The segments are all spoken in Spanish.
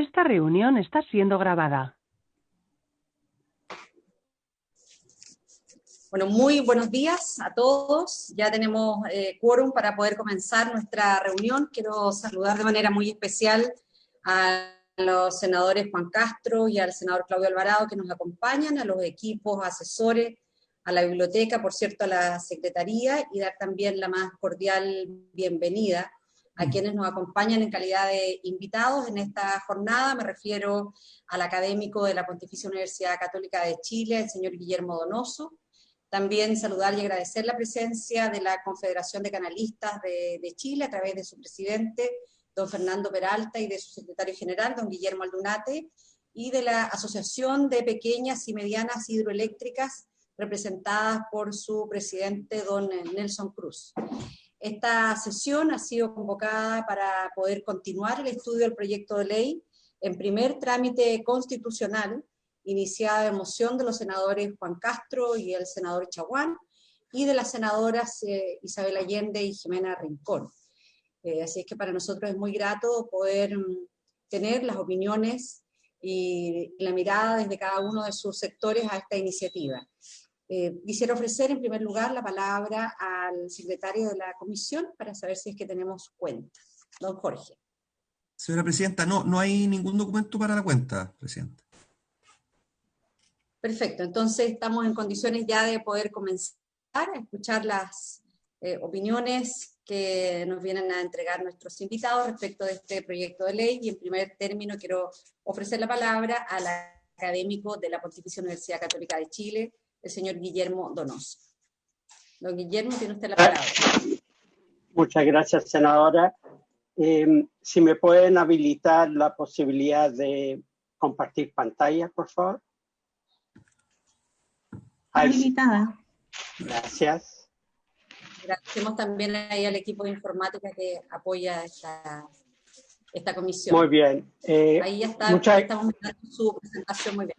Esta reunión está siendo grabada. Bueno, muy buenos días a todos. Ya tenemos quórum para poder comenzar nuestra reunión. Quiero saludar de manera muy especial a los senadores Juan Castro y al senador Claudio Alvarado que nos acompañan, a los equipos asesores, a la biblioteca, por cierto, a la secretaría, y dar también la más cordial bienvenida a quienes nos acompañan en calidad de invitados en esta jornada. Me refiero al académico de la Pontificia Universidad Católica de Chile, el señor Guillermo Donoso. También saludar y agradecer la presencia de la Confederación de Canalistas de Chile a través de su presidente, don Fernando Peralta, y de su secretario general, don Guillermo Aldunate, y de la Asociación de Pequeñas y Medianas Hidroeléctricas, representadas por su presidente, don Nelson Cruz. Esta sesión ha sido convocada para poder continuar el estudio del proyecto de ley en primer trámite constitucional, iniciada de moción de los senadores Juan Castro y el senador Chaguán, y de las senadoras Isabel Allende y Jimena Rincón. Así es que para nosotros es muy grato poder tener las opiniones y la mirada desde cada uno de sus sectores a esta iniciativa. Quisiera ofrecer en primer lugar la palabra al secretario de la comisión para saber si es que tenemos cuenta. Don Jorge. Señora Presidenta, no hay ningún documento para la cuenta, Presidenta. Perfecto, entonces estamos en condiciones ya de poder comenzar a escuchar las opiniones que nos vienen a entregar nuestros invitados respecto de este proyecto de ley, y en primer término quiero ofrecer la palabra al académico de la Pontificia Universidad Católica de Chile, el señor Guillermo Donoso. Don Guillermo, tiene usted la palabra. Muchas gracias, senadora. Si me pueden habilitar la posibilidad de compartir pantalla, por favor. Habilitada. Gracias. Agradecemos también ahí al equipo de informática que apoya esta comisión. Muy bien. Ahí ya está, estamos mirando su presentación muy bien.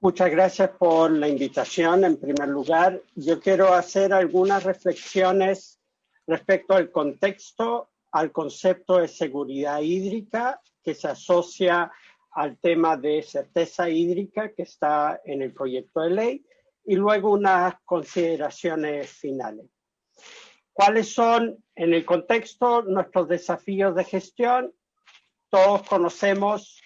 Muchas gracias por la invitación. En primer lugar, yo quiero hacer algunas reflexiones respecto al contexto, al concepto de seguridad hídrica que se asocia al tema de certeza hídrica que está en el proyecto de ley, y luego unas consideraciones finales. ¿Cuáles son, en el contexto, nuestros desafíos de gestión? Todos conocemos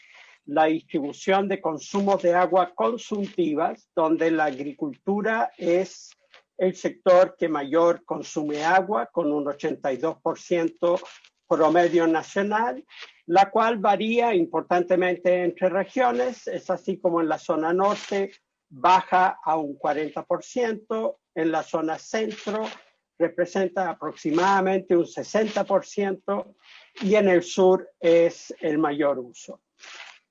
la distribución de consumos de agua consumtivas, donde la agricultura es el sector que mayor consume agua, con un 82% promedio nacional, la cual varía importantemente entre regiones. Es así como en la zona norte baja a un 40%, en la zona centro representa aproximadamente un 60%, y en el sur es el mayor uso.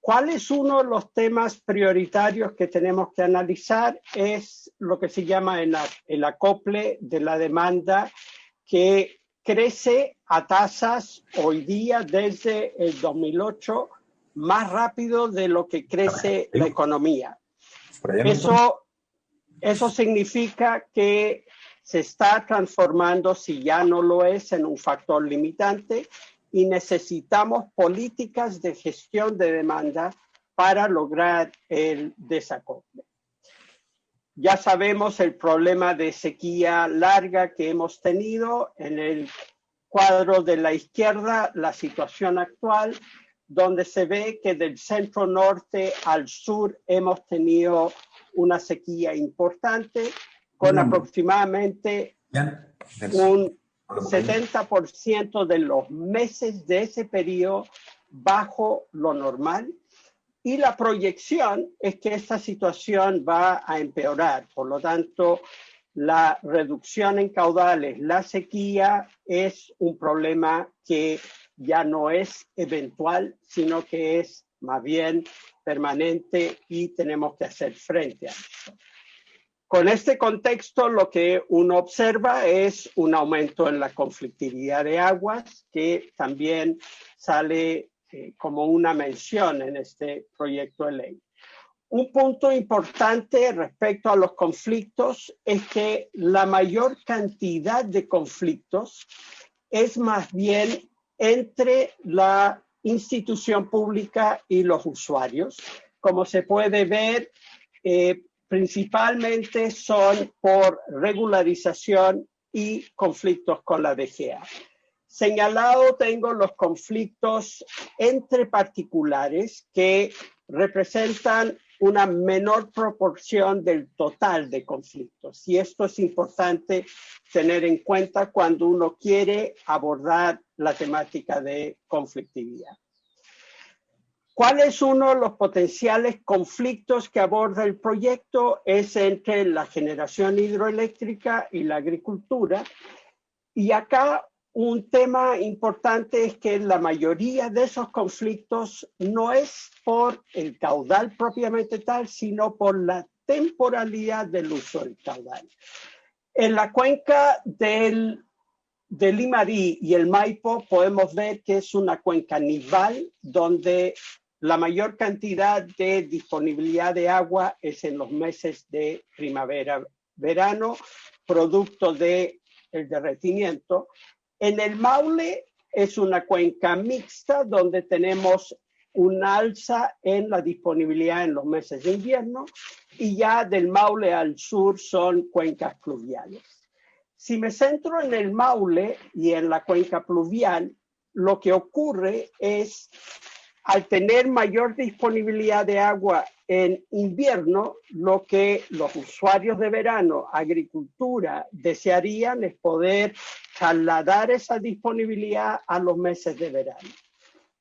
¿Cuál es uno de los temas prioritarios que tenemos que analizar? Es lo que se llama el acople de la demanda, que crece a tasas hoy día desde el 2008 más rápido de lo que crece la economía. Eso significa que se está transformando, si ya no lo es, en un factor limitante, y necesitamos políticas de gestión de demanda para lograr el desacople. Ya sabemos el problema de sequía larga que hemos tenido. En el cuadro de la izquierda, la situación actual, donde se ve que del centro norte al sur hemos tenido una sequía importante, con aproximadamente un 70% de los meses de ese periodo bajo lo normal, y la proyección es que esta situación va a empeorar. Por lo tanto, la reducción en caudales, la sequía, es un problema que ya no es eventual, sino que es más bien permanente, y tenemos que hacer frente a eso. Con este contexto, lo que uno observa es un aumento en la conflictividad de aguas, que también sale como una mención en este proyecto de ley. Un punto importante respecto a los conflictos es que la mayor cantidad de conflictos es más bien entre la institución pública y los usuarios. Como se puede ver, principalmente son por regularización y conflictos con la DGA. Señalado tengo los conflictos entre particulares que representan una menor proporción del total de conflictos. Y esto es importante tener en cuenta cuando uno quiere abordar la temática de conflictividad. ¿Cuál es uno de los potenciales conflictos que aborda el proyecto? Es entre la generación hidroeléctrica y la agricultura. Y acá un tema importante es que la mayoría de esos conflictos no es por el caudal propiamente tal, sino por la temporalidad del uso del caudal. En la cuenca del Limarí y el Maipo podemos ver que es una cuenca nival donde la mayor cantidad de disponibilidad de agua es en los meses de primavera, verano, producto del derretimiento. En el Maule es una cuenca mixta donde tenemos un alza en la disponibilidad en los meses de invierno y ya del Maule al sur son cuencas pluviales. Si me centro en el Maule y en la cuenca pluvial, lo que ocurre es, al tener mayor disponibilidad de agua en invierno, lo que los usuarios de verano, agricultura, desearían es poder trasladar esa disponibilidad a los meses de verano.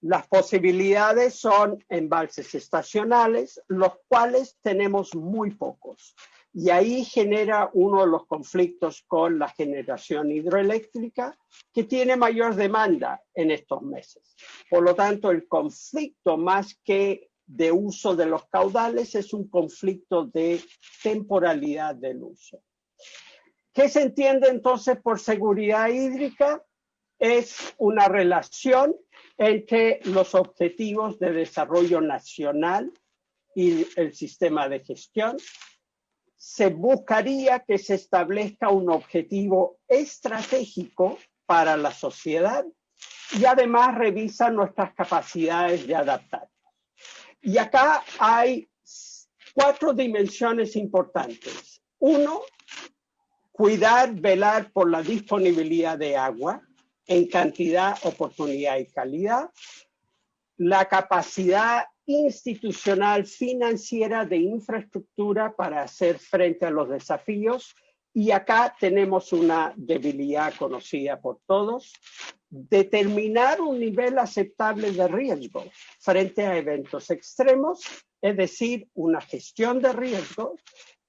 Las posibilidades son embalses estacionales, los cuales tenemos muy pocos. Y ahí genera uno de los conflictos con la generación hidroeléctrica, que tiene mayor demanda en estos meses. Por lo tanto, el conflicto más que de uso de los caudales es un conflicto de temporalidad del uso. ¿Qué se entiende entonces por seguridad hídrica? Es una relación entre los objetivos de desarrollo nacional y el sistema de gestión. Se buscaría que se establezca un objetivo estratégico para la sociedad y además revisa nuestras capacidades de adaptarnos. Y acá hay 4 dimensiones importantes. 1, cuidar, velar por la disponibilidad de agua en cantidad, oportunidad y calidad. La capacidad institucional financiera de infraestructura para hacer frente a los desafíos. Y acá tenemos una debilidad conocida por todos. Determinar un nivel aceptable de riesgo frente a eventos extremos, es decir, una gestión de riesgos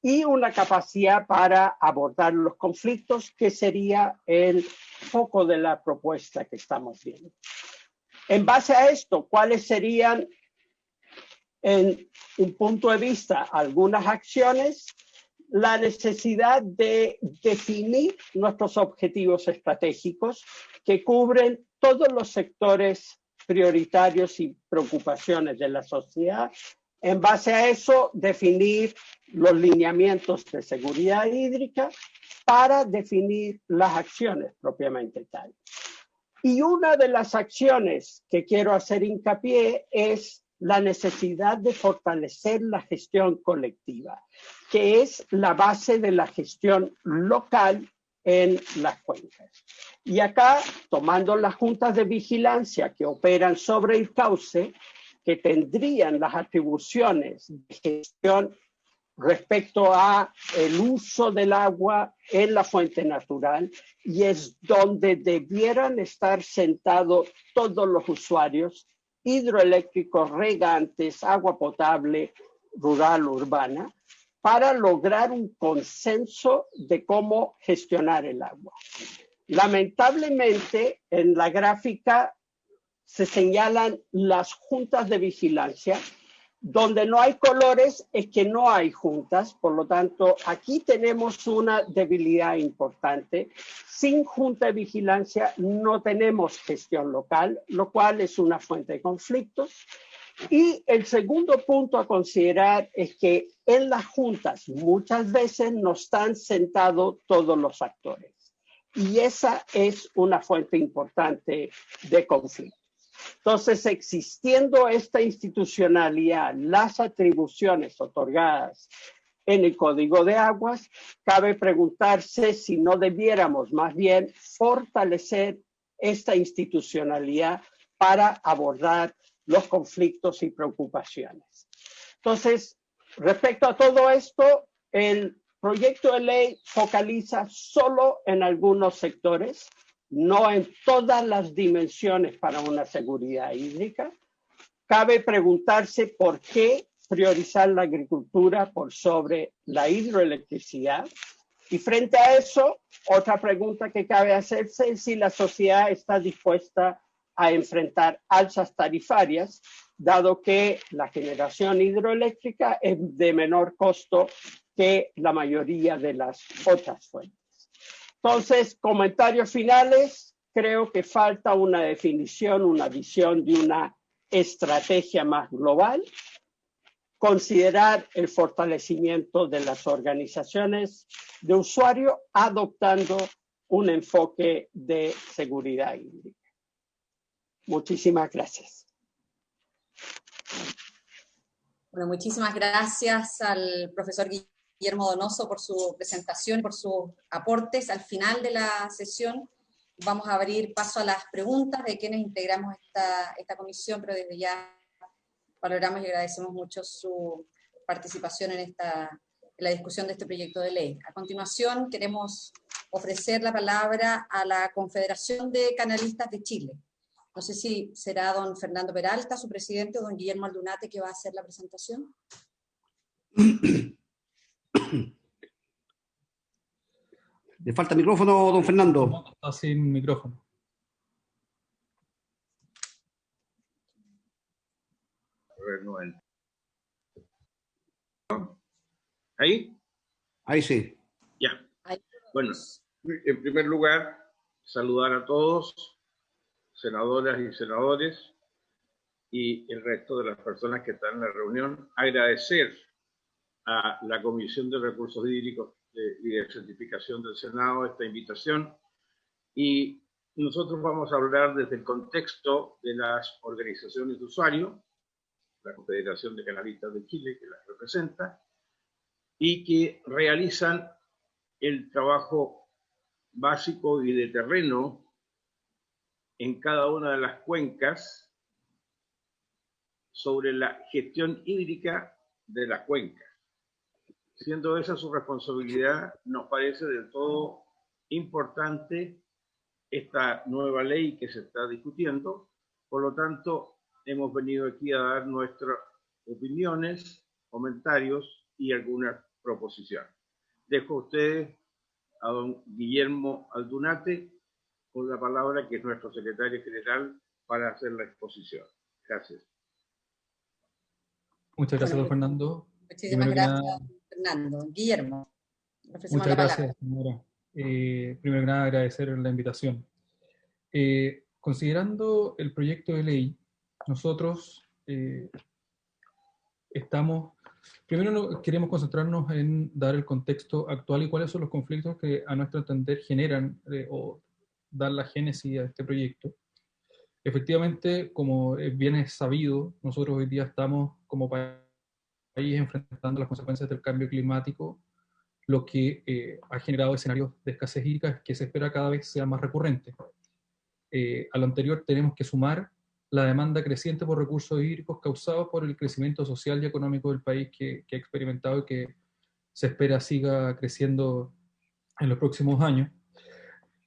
y una capacidad para abordar los conflictos, que sería el foco de la propuesta que estamos viendo. En base a esto, ¿cuáles serían, en un punto de vista, algunas acciones? La necesidad de definir nuestros objetivos estratégicos que cubren todos los sectores prioritarios y preocupaciones de la sociedad. En base a eso, definir los lineamientos de seguridad hídrica para definir las acciones propiamente tal. Y una de las acciones que quiero hacer hincapié es la necesidad de fortalecer la gestión colectiva, que es la base de la gestión local en las cuencas. Y acá, tomando las juntas de vigilancia que operan sobre el cauce, que tendrían las atribuciones de gestión respecto a el uso del agua en la fuente natural, y es donde debieran estar sentados todos los usuarios hidroeléctricos, regantes, agua potable, rural, urbana, para lograr un consenso de cómo gestionar el agua. Lamentablemente, en la gráfica se señalan las juntas de vigilancia. Donde no hay colores es que no hay juntas, por lo tanto, aquí tenemos una debilidad importante. Sin junta de vigilancia no tenemos gestión local, lo cual es una fuente de conflictos. Y el segundo punto a considerar es que en las juntas muchas veces no están sentados todos los actores. Y esa es una fuente importante de conflicto. Entonces, existiendo esta institucionalidad, las atribuciones otorgadas en el Código de Aguas, cabe preguntarse si no debiéramos más bien fortalecer esta institucionalidad para abordar los conflictos y preocupaciones. Entonces, respecto a todo esto, el proyecto de ley focaliza solo en algunos sectores, no en todas las dimensiones para una seguridad hídrica. Cabe preguntarse por qué priorizar la agricultura por sobre la hidroelectricidad. Y frente a eso, otra pregunta que cabe hacerse es si la sociedad está dispuesta a enfrentar alzas tarifarias, dado que la generación hidroeléctrica es de menor costo que la mayoría de las otras fuentes. Entonces, comentarios finales, creo que falta una definición, una visión de una estrategia más global, considerar el fortalecimiento de las organizaciones de usuario adoptando un enfoque de seguridad hídrica. Muchísimas gracias. Bueno, muchísimas gracias al profesor Guillermo Donoso por su presentación, por sus aportes. Al final de la sesión vamos a abrir paso a las preguntas de quienes integramos esta comisión, pero desde ya valoramos y agradecemos mucho su participación en la discusión de este proyecto de ley. A continuación queremos ofrecer la palabra a la Confederación de Canalistas de Chile. No sé si será don Fernando Peralta, su presidente, o don Guillermo Aldunate, que va a hacer la presentación. Le falta micrófono, don Fernando. No, está sin micrófono. A ver, no entra. ¿Ahí? Ahí sí. Ya. Bueno, en primer lugar, saludar a todos, senadoras y senadores, y el resto de las personas que están en la reunión. Agradecer a la Comisión de Recursos Hídricos y de Certificación del Senado esta invitación. Y nosotros vamos a hablar desde el contexto de las organizaciones de usuarios, la Confederación de Canalistas de Chile, que las representa, y que realizan el trabajo básico y de terreno en cada una de las cuencas sobre la gestión hídrica de las cuencas. Siendo esa su responsabilidad, nos parece del todo importante esta nueva ley que se está discutiendo. Por lo tanto, hemos venido aquí a dar nuestras opiniones, comentarios y algunas proposiciones. Dejo a ustedes a don Guillermo Aldunate con la palabra, que es nuestro secretario general, para hacer la exposición. Gracias. Muchas gracias, don Fernando. Muchísimas gracias, Fernando. Guillermo, muchas gracias, señora. Primero que nada, agradecer la invitación. Considerando el proyecto de ley, nosotros primero queremos concentrarnos en dar el contexto actual y cuáles son los conflictos que a nuestro entender generan o dan la génesis a este proyecto. Efectivamente, como bien es sabido, nosotros hoy día estamos como país enfrentando las consecuencias del cambio climático, lo que ha generado escenarios de escasez hídrica que se espera cada vez sean más recurrentes. A lo anterior tenemos que sumar la demanda creciente por recursos hídricos causados por el crecimiento social y económico del país que ha experimentado y que se espera siga creciendo en los próximos años.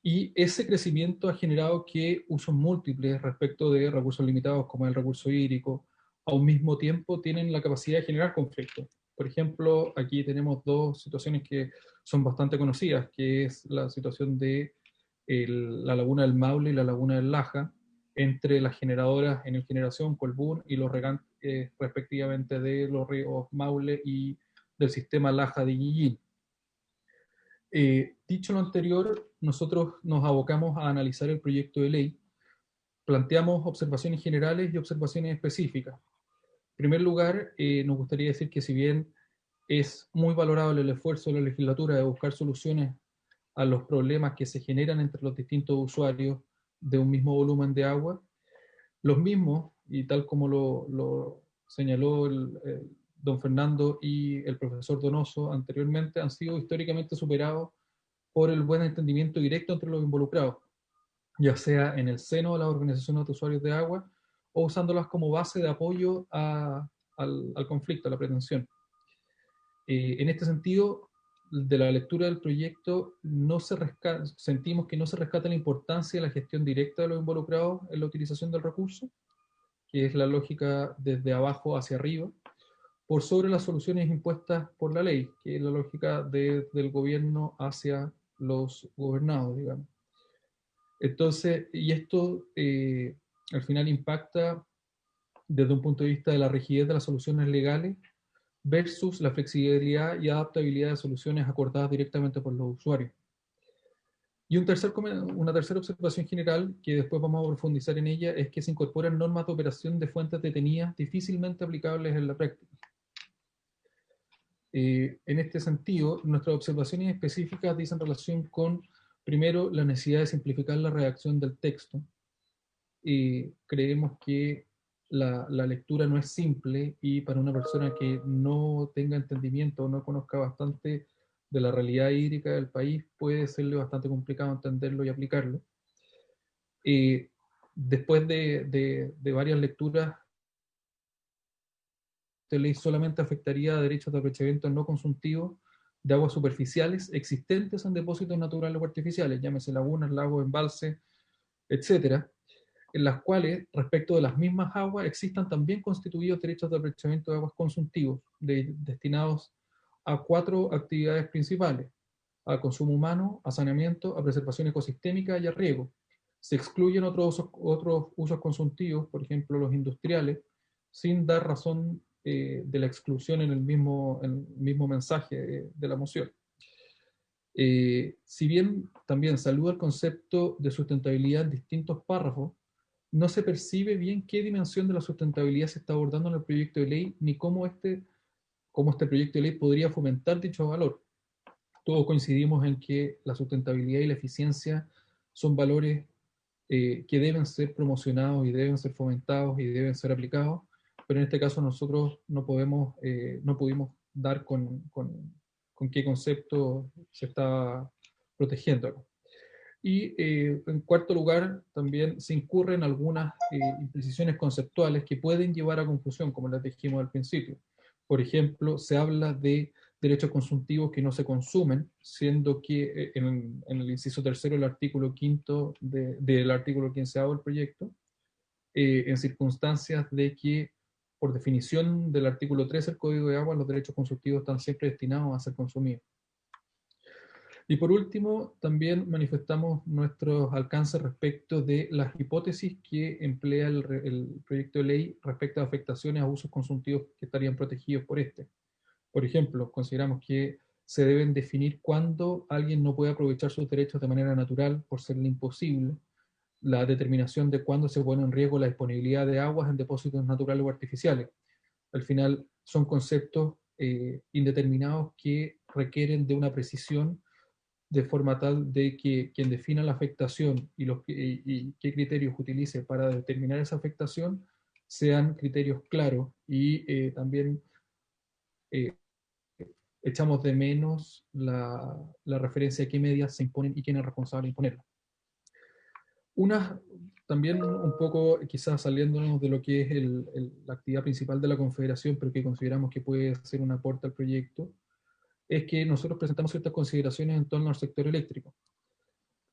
Y ese crecimiento ha generado que usos múltiples respecto de recursos limitados como el recurso hídrico, a un mismo tiempo tienen la capacidad de generar conflictos. Por ejemplo, aquí tenemos dos situaciones que son bastante conocidas, que es la situación de la laguna del Maule y la laguna del Laja, entre las generadoras en el Generación, Colbún, y los regantes respectivamente de los ríos Maule y del sistema Laja de Guillín. Dicho lo anterior, nosotros nos abocamos a analizar el proyecto de ley. Planteamos observaciones generales y observaciones específicas. En primer lugar, nos gustaría decir que si bien es muy valorable el esfuerzo de la legislatura de buscar soluciones a los problemas que se generan entre los distintos usuarios de un mismo volumen de agua, Los mismos, y tal como lo señaló don Fernando y el profesor Donoso anteriormente, han sido históricamente superados por el buen entendimiento directo entre los involucrados, ya sea en el seno de las organizaciones de usuarios de agua o usándolas como base de apoyo al conflicto, a la pretensión. En este sentido, de la lectura del proyecto, sentimos que no se rescata la importancia de la gestión directa de los involucrados en la utilización del recurso, que es la lógica desde abajo hacia arriba, por sobre las soluciones impuestas por la ley, que es la lógica del gobierno hacia los gobernados, digamos. Entonces, y esto al final impacta desde un punto de vista de la rigidez de las soluciones legales versus la flexibilidad y adaptabilidad de soluciones acordadas directamente por los usuarios. Y una tercera observación general, que después vamos a profundizar en ella, es que se incorporan normas de operación de fuentes detenidas difícilmente aplicables en la práctica. En este sentido, nuestras observaciones específicas dicen relación con, primero, la necesidad de simplificar la redacción del texto. Creemos que la lectura no es simple y para una persona que no tenga entendimiento o no conozca bastante de la realidad hídrica del país, puede serle bastante complicado entenderlo y aplicarlo. Después de varias lecturas, esta ley solamente afectaría a derechos de aprovechamiento no consultivo de aguas superficiales existentes en depósitos naturales o artificiales, llámese lagunas, lagos, embalses, etcétera, en las cuales, respecto de las mismas aguas, existan también constituidos derechos de aprovechamiento de aguas consultivos destinados a 4 actividades principales: a consumo humano, a saneamiento, a preservación ecosistémica y a riego. Se excluyen otros usos consultivos, por ejemplo los industriales, sin dar razón de la exclusión en el mismo mensaje de la moción. Si bien también saluda el concepto de sustentabilidad en distintos párrafos, no se percibe bien qué dimensión de la sustentabilidad se está abordando en el proyecto de ley, ni cómo este proyecto de ley podría fomentar dicho valor. Todos coincidimos en que la sustentabilidad y la eficiencia son valores que deben ser promocionados y deben ser fomentados y deben ser aplicados, pero en este caso nosotros no pudimos dar con qué concepto se está protegiendo acá. Y en cuarto lugar, también se incurren algunas imprecisiones conceptuales que pueden llevar a confusión, como les dijimos al principio. Por ejemplo, se habla de derechos consultivos que no se consumen, siendo que en el inciso tercero del artículo 5 del artículo 15º del proyecto, en circunstancias de que, por definición del artículo 13 del Código de Agua, los derechos consultivos están siempre destinados a ser consumidos. Y por último, también manifestamos nuestros alcances respecto de las hipótesis que emplea el proyecto de ley respecto a afectaciones a usos consultivos que estarían protegidos por este. Por ejemplo, consideramos que se deben definir cuándo alguien no puede aprovechar sus derechos de manera natural por serle imposible, la determinación de cuándo se pone en riesgo la disponibilidad de aguas en depósitos naturales o artificiales. Al final son conceptos indeterminados que requieren de una precisión de forma tal de que quien defina la afectación y qué criterios utilice para determinar esa afectación sean criterios claros y también echamos de menos la referencia a qué medidas se imponen y quién es responsable de imponerlas. También un poco quizás saliéndonos de lo que es la actividad principal de la Confederación, pero que consideramos que puede ser un aporte al proyecto, es que nosotros presentamos ciertas consideraciones en torno al sector eléctrico.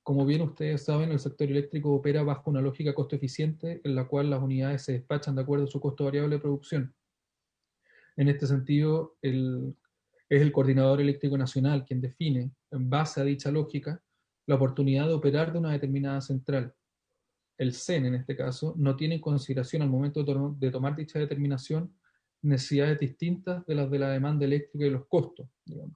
Como bien ustedes saben, el sector eléctrico opera bajo una lógica costo eficiente en la cual las unidades se despachan de acuerdo a su costo variable de producción. En este sentido, es el Coordinador Eléctrico Nacional quien define, en base a dicha lógica, la oportunidad de operar de una determinada central. El CEN, en este caso, no tiene en consideración al momento de tomar dicha determinación necesidades distintas de las de la demanda eléctrica y los costos, digamos.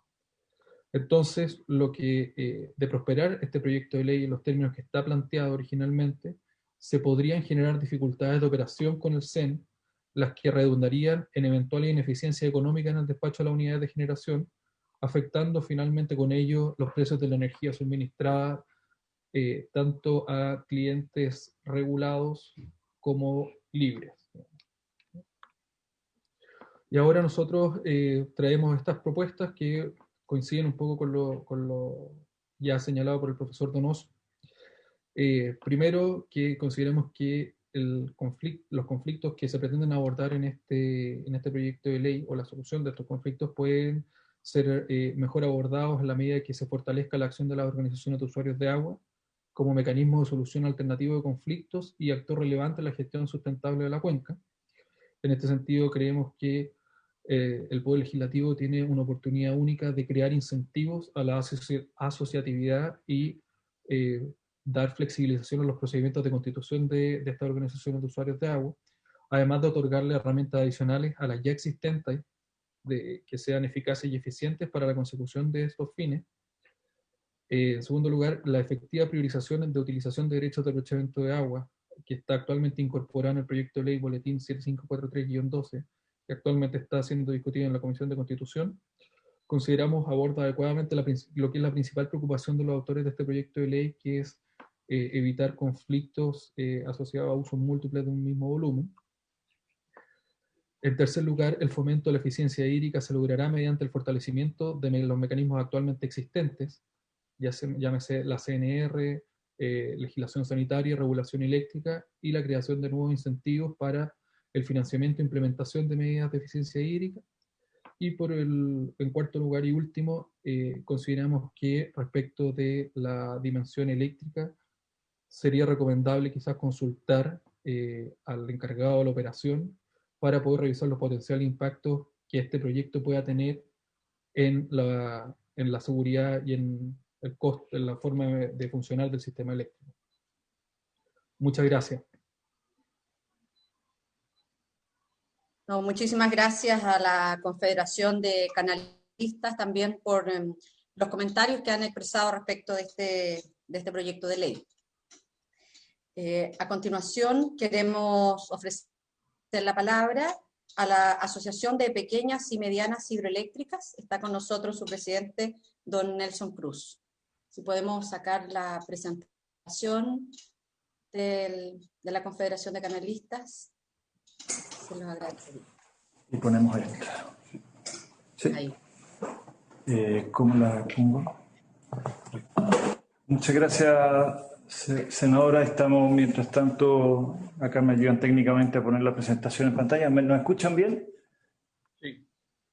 Entonces, de prosperar este proyecto de ley en los términos que está planteado originalmente, se podrían generar dificultades de operación con el CEN, las que redundarían en eventual ineficiencia económica en el despacho de las unidades de generación, afectando finalmente con ello los precios de la energía suministrada tanto a clientes regulados como libres. Y ahora nosotros traemos estas propuestas que coinciden un poco con lo ya señalado por el profesor Donoso. Primero, que consideramos que los conflictos que se pretenden abordar en este proyecto de ley, o la solución de estos conflictos, pueden ser mejor abordados en la medida que se fortalezca la acción de las organizaciones de usuarios de agua como mecanismo de solución alternativo de conflictos y actor relevante en la gestión sustentable de la cuenca. En este sentido, creemos que el Poder Legislativo tiene una oportunidad única de crear incentivos a la asociatividad y dar flexibilización a los procedimientos de constitución de estas organizaciones de usuarios de agua, además de otorgarle herramientas adicionales a las ya existentes que sean eficaces y eficientes para la consecución de estos fines. En segundo lugar, la efectiva priorización de utilización de derechos de aprovechamiento de agua, que está actualmente incorporada en el proyecto de ley Boletín 7543-12, que actualmente está siendo discutido en la Comisión de Constitución, consideramos aborda adecuadamente lo que es la principal preocupación de los autores de este proyecto de ley, que es evitar conflictos asociados a usos múltiples de un mismo volumen. En tercer lugar, el fomento de la eficiencia hídrica se logrará mediante el fortalecimiento de los mecanismos actualmente existentes, llámese la CNR, legislación sanitaria, regulación eléctrica, y la creación de nuevos incentivos para el financiamiento e implementación de medidas de eficiencia hídrica. Y en cuarto lugar y último, consideramos que respecto de la dimensión eléctrica sería recomendable quizás consultar al encargado de la operación para poder revisar los potenciales impactos que este proyecto pueda tener en la seguridad y en el costo, en la forma de funcionar del sistema eléctrico. Muchas gracias. No, muchísimas gracias a la Confederación de Canalistas también por los comentarios que han expresado respecto de este proyecto de ley. A continuación, queremos ofrecer la palabra a la Asociación de Pequeñas y Medianas Hidroeléctricas. Está con nosotros su presidente, don Nelson Cruz. Si podemos sacar la presentación de la Confederación de Canalistas, se los agradecería. Y ponemos esto. ¿Sí? Ahí. ¿Cómo la pongo? Muchas gracias, senadora. Estamos, mientras tanto, acá me ayudan técnicamente a poner la presentación en pantalla. ¿Nos escuchan bien? Sí.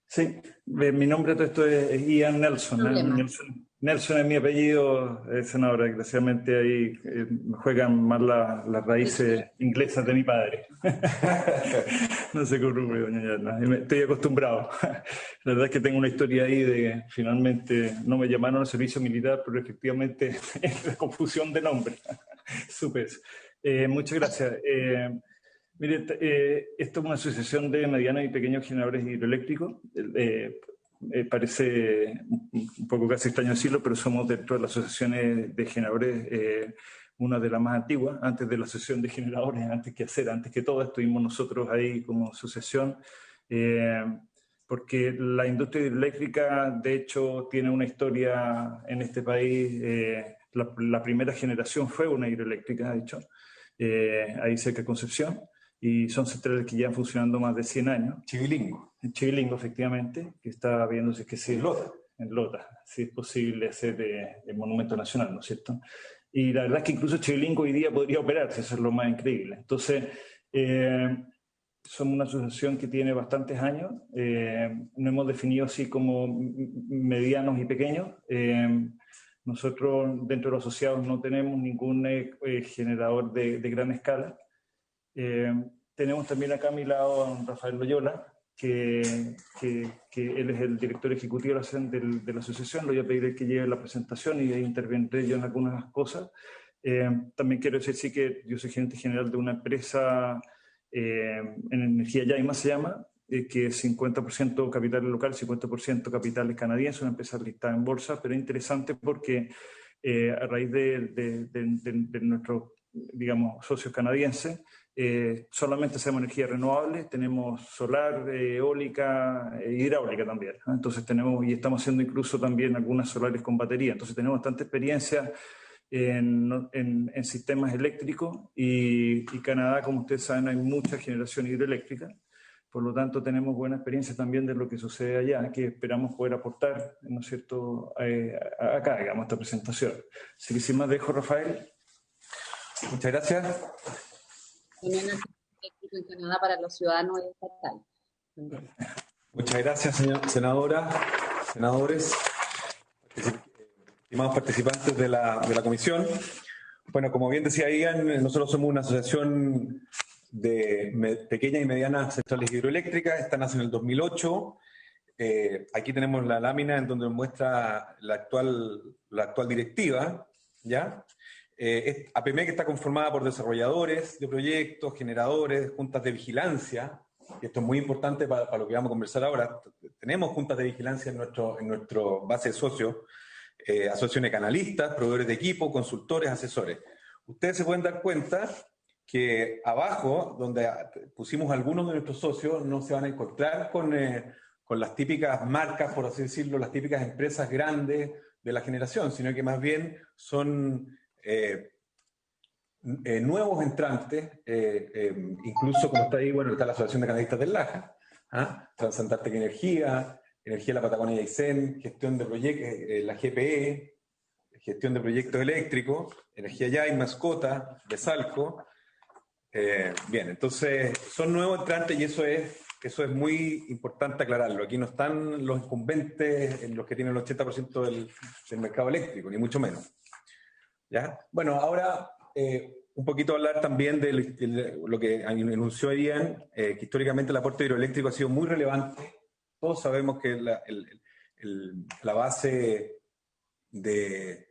Sí. Mi nombre todo esto es Ian Nelson. Nelson es mi apellido, senadora. Desgraciadamente ahí me juegan más las raíces inglesas de mi padre. No se preocupe, doña Yana. Estoy acostumbrado. La verdad es que tengo una historia ahí de finalmente no me llamaron al servicio militar, pero efectivamente es la confusión de nombre. Supe eso. Muchas gracias. Mire, esto es una asociación de medianos y pequeños generadores hidroeléctricos. Parece un poco casi extraño decirlo, pero somos dentro de las asociaciones de generadores una de las más antiguas. Antes de la asociación de generadores, antes que todo, estuvimos nosotros ahí como asociación, porque la industria hidroeléctrica de hecho tiene una historia en este país. La primera generación fue una hidroeléctrica, de hecho, ahí cerca de Concepción. Y son centrales que llevan funcionando más de 100 años. Chivilingo. En Chivilingo, efectivamente, que está viéndose que sí. En Lota, si es posible hacer el monumento nacional, ¿no es cierto? Y la verdad es que incluso Chivilingo hoy día podría operarse, eso es lo más increíble. Entonces, somos una asociación que tiene bastantes años, nos hemos definido así como medianos y pequeños. Nosotros, dentro de los asociados, no tenemos ningún generador de gran escala. Tenemos también acá a mi lado a Rafael Loyola, que él es el director ejecutivo de la asociación. Le voy a pedir que lleve la presentación y ahí intervendré yo en algunas cosas. También quiero decir sí que yo soy gerente general de una empresa en Energía Llaima se llama, que es 50% capital local, 50% capital canadiense, una empresa listada en bolsa, pero es interesante porque a raíz de nuestros, digamos, socios canadienses, solamente hacemos energía renovable, tenemos solar, eólica e hidráulica también, ¿no? Entonces tenemos, y estamos haciendo incluso también algunas solares con batería, entonces tenemos bastante experiencia en sistemas eléctricos y Canadá, como ustedes saben, hay mucha generación hidroeléctrica. Por lo tanto, tenemos buena experiencia también de lo que sucede allá, que esperamos poder aportar, ¿no es cierto?, acá, digamos, esta presentación. Así que sin más dejo, Rafael. Muchas gracias. También el eléctrico en Canadá para los ciudadanos estatales. Muchas gracias, senadora, senadores, estimados participantes de la comisión. Bueno, como bien decía Ian, nosotros somos una asociación de pequeñas y medianas centrales hidroeléctricas. Esta nace en el 2008. Aquí tenemos la lámina en donde muestra la actual directiva, ¿ya? APMEC está conformada por desarrolladores de proyectos, generadores, juntas de vigilancia, y esto es muy importante para lo que vamos a conversar ahora. Tenemos juntas de vigilancia en nuestro base de socios, asociaciones de canalistas, proveedores de equipo, consultores, asesores. Ustedes se pueden dar cuenta que abajo, donde pusimos algunos de nuestros socios, no se van a encontrar con las típicas marcas, por así decirlo, las típicas empresas grandes de la generación, sino que más bien son nuevos entrantes, incluso como está ahí, bueno, está la Asociación de Canalistas del Laja, Transantártica Energía, Energía de la Patagonia y Aysén, Gestión de Proyectos, la GPE, Gestión de Proyectos Eléctricos, Energía Yay, Mascota, Besalco. Bien, entonces son nuevos entrantes y eso es muy importante aclararlo. Aquí no están los incumbentes, en los que tienen el 80% del mercado eléctrico, ni mucho menos. ¿Ya? Bueno, ahora un poquito hablar también de lo que anunció Ian, que históricamente el aporte hidroeléctrico ha sido muy relevante. Todos sabemos que la base de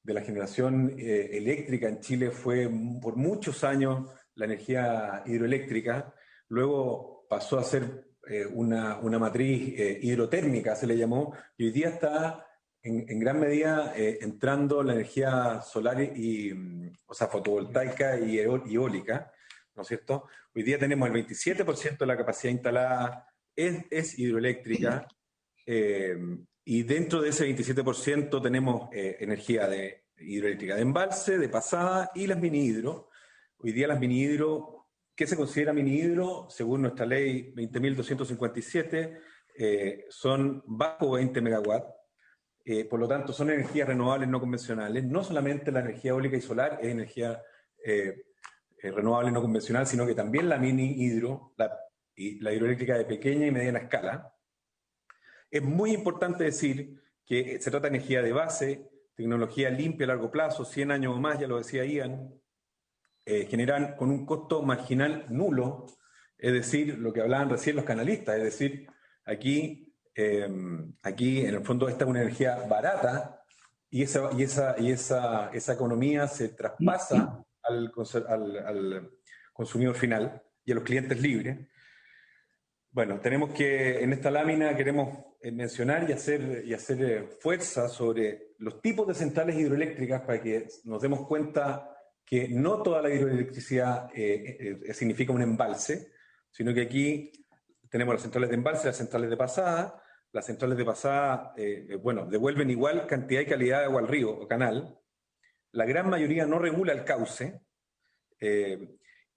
la generación eléctrica en Chile fue por muchos años la energía hidroeléctrica, luego pasó a ser una matriz hidrotérmica, se le llamó, y hoy día está en gran medida entrando la energía solar o sea, fotovoltaica y eólica, ¿no es cierto? Hoy día tenemos el 27% de la capacidad instalada es hidroeléctrica, y dentro de ese 27% tenemos energía hidroeléctrica de embalse, de pasada y las mini hidro. Hoy día las mini hidro, ¿qué se considera mini hidro? Según nuestra ley 20.257, son bajo 20 megawatts. Por lo tanto, son energías renovables no convencionales. No solamente la energía eólica y solar es energía renovable no convencional, sino que también la mini hidro, y la hidroeléctrica de pequeña y mediana escala. Es muy importante decir que se trata de energía de base, tecnología limpia a largo plazo, 100 años o más, ya lo decía Ian, generan con un costo marginal nulo, es decir, lo que hablaban recién los canalistas, es decir, aquí en el fondo esta es una energía barata y esa economía se traspasa al consumidor final y a los clientes libres. Bueno, tenemos que, en esta lámina queremos mencionar y hacer fuerza sobre los tipos de centrales hidroeléctricas para que nos demos cuenta que no toda la hidroelectricidad significa un embalse, sino que aquí tenemos las centrales de embalse, las centrales de pasada. Las centrales de pasada, bueno, devuelven igual cantidad y calidad de agua al río o canal. La gran mayoría no regula el cauce.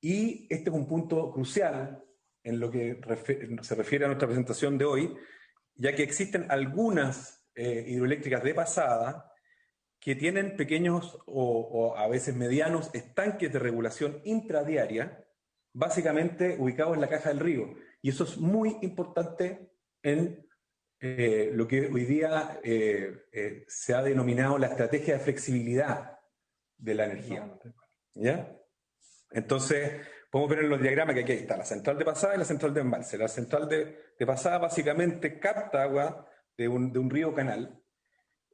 Y este es un punto crucial en lo que se refiere a nuestra presentación de hoy, ya que existen algunas hidroeléctricas de pasada que tienen pequeños o a veces medianos estanques de regulación intradiaria, básicamente ubicados en la caja del río. Y eso es muy importante en lo que hoy día se ha denominado la estrategia de flexibilidad de la energía. ¿Ya? Entonces, podemos ver en los diagramas que aquí está la central de pasada y la central de embalse. La central de pasada básicamente capta agua de un río o canal,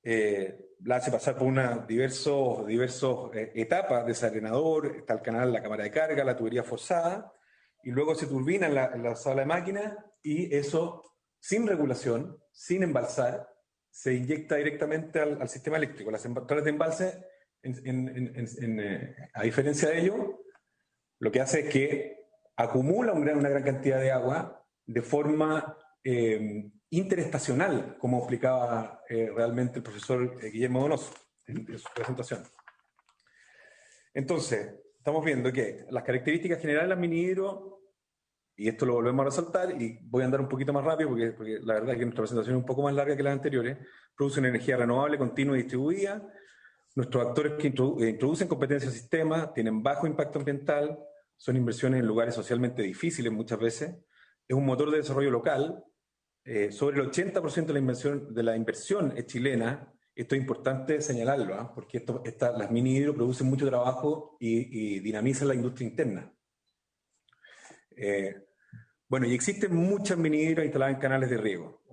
la hace pasar por diversos etapas, desarenador, está el canal, la cámara de carga, la tubería forzada, y luego se turbina en la sala de máquinas, y eso, sin regulación, sin embalsar, se inyecta directamente al sistema eléctrico. Las centrales de embalse, a diferencia de ello, lo que hace es que acumula una gran cantidad de agua de forma interestacional, como explicaba realmente el profesor Guillermo Donoso en su presentación. Entonces, estamos viendo que las características generales de las mini hidro, y esto lo volvemos a resaltar, y voy a andar un poquito más rápido porque la verdad es que nuestra presentación es un poco más larga que las anteriores, producen energía renovable, continua y distribuida. Nuestros actores que introducen competencia al sistema tienen bajo impacto ambiental, son inversiones en lugares socialmente difíciles muchas veces, es un motor de desarrollo local, sobre el 80% de la inversión es chilena. Esto es importante señalarlo, porque las mini hidro producen mucho trabajo y dinamizan la industria interna. Bueno, y existen muchas mini hidro instaladas en canales de riego.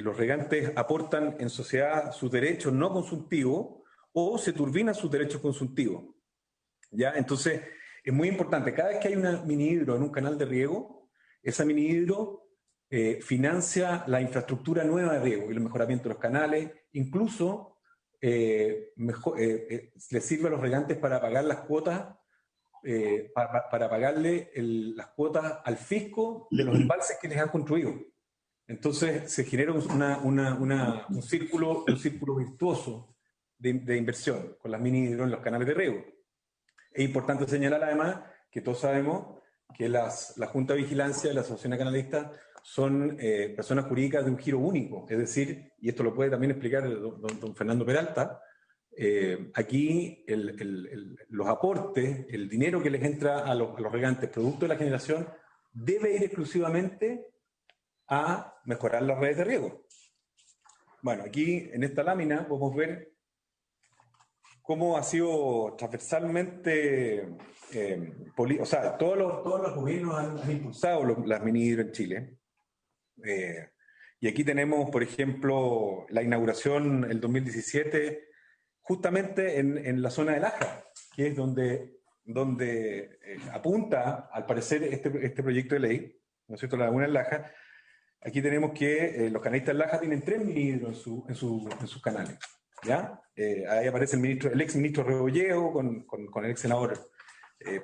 Los regantes aportan en sociedad sus derechos no consultivos o se turbinan sus derechos consultivos. ¿Ya? Entonces, es muy importante. Cada vez que hay una mini hidro en un canal de riego, esa mini hidro financia la infraestructura nueva de riego y el mejoramiento de los canales, incluso le sirve a los regantes para pagar las cuotas, para pagarle las cuotas al fisco de los embalses que les han construido. Entonces se genera un círculo virtuoso de inversión con las mini hidro en los canales de riego. Es importante señalar además que todos sabemos que la Junta de Vigilancia de la Asociación Canalista son personas jurídicas de un giro único, es decir, y esto lo puede también explicar don Fernando Peralta, aquí los aportes, el dinero que les entra a los regantes producto de la generación debe ir exclusivamente a mejorar las redes de riego. Bueno, aquí en esta lámina podemos ver cómo ha sido transversalmente, o sea, todos los gobiernos han impulsado las mini hidro en Chile. Y aquí tenemos, por ejemplo, la inauguración el 2017, justamente en la zona de Laja, que es donde apunta, al parecer, este proyecto de ley, ¿no es cierto?, la laguna en Laja. Aquí tenemos que los canalistas de Laja tienen 3 mini hidro en sus canales. ¿Ya? Ahí aparece el ex ministro Rebolledo con el ex senador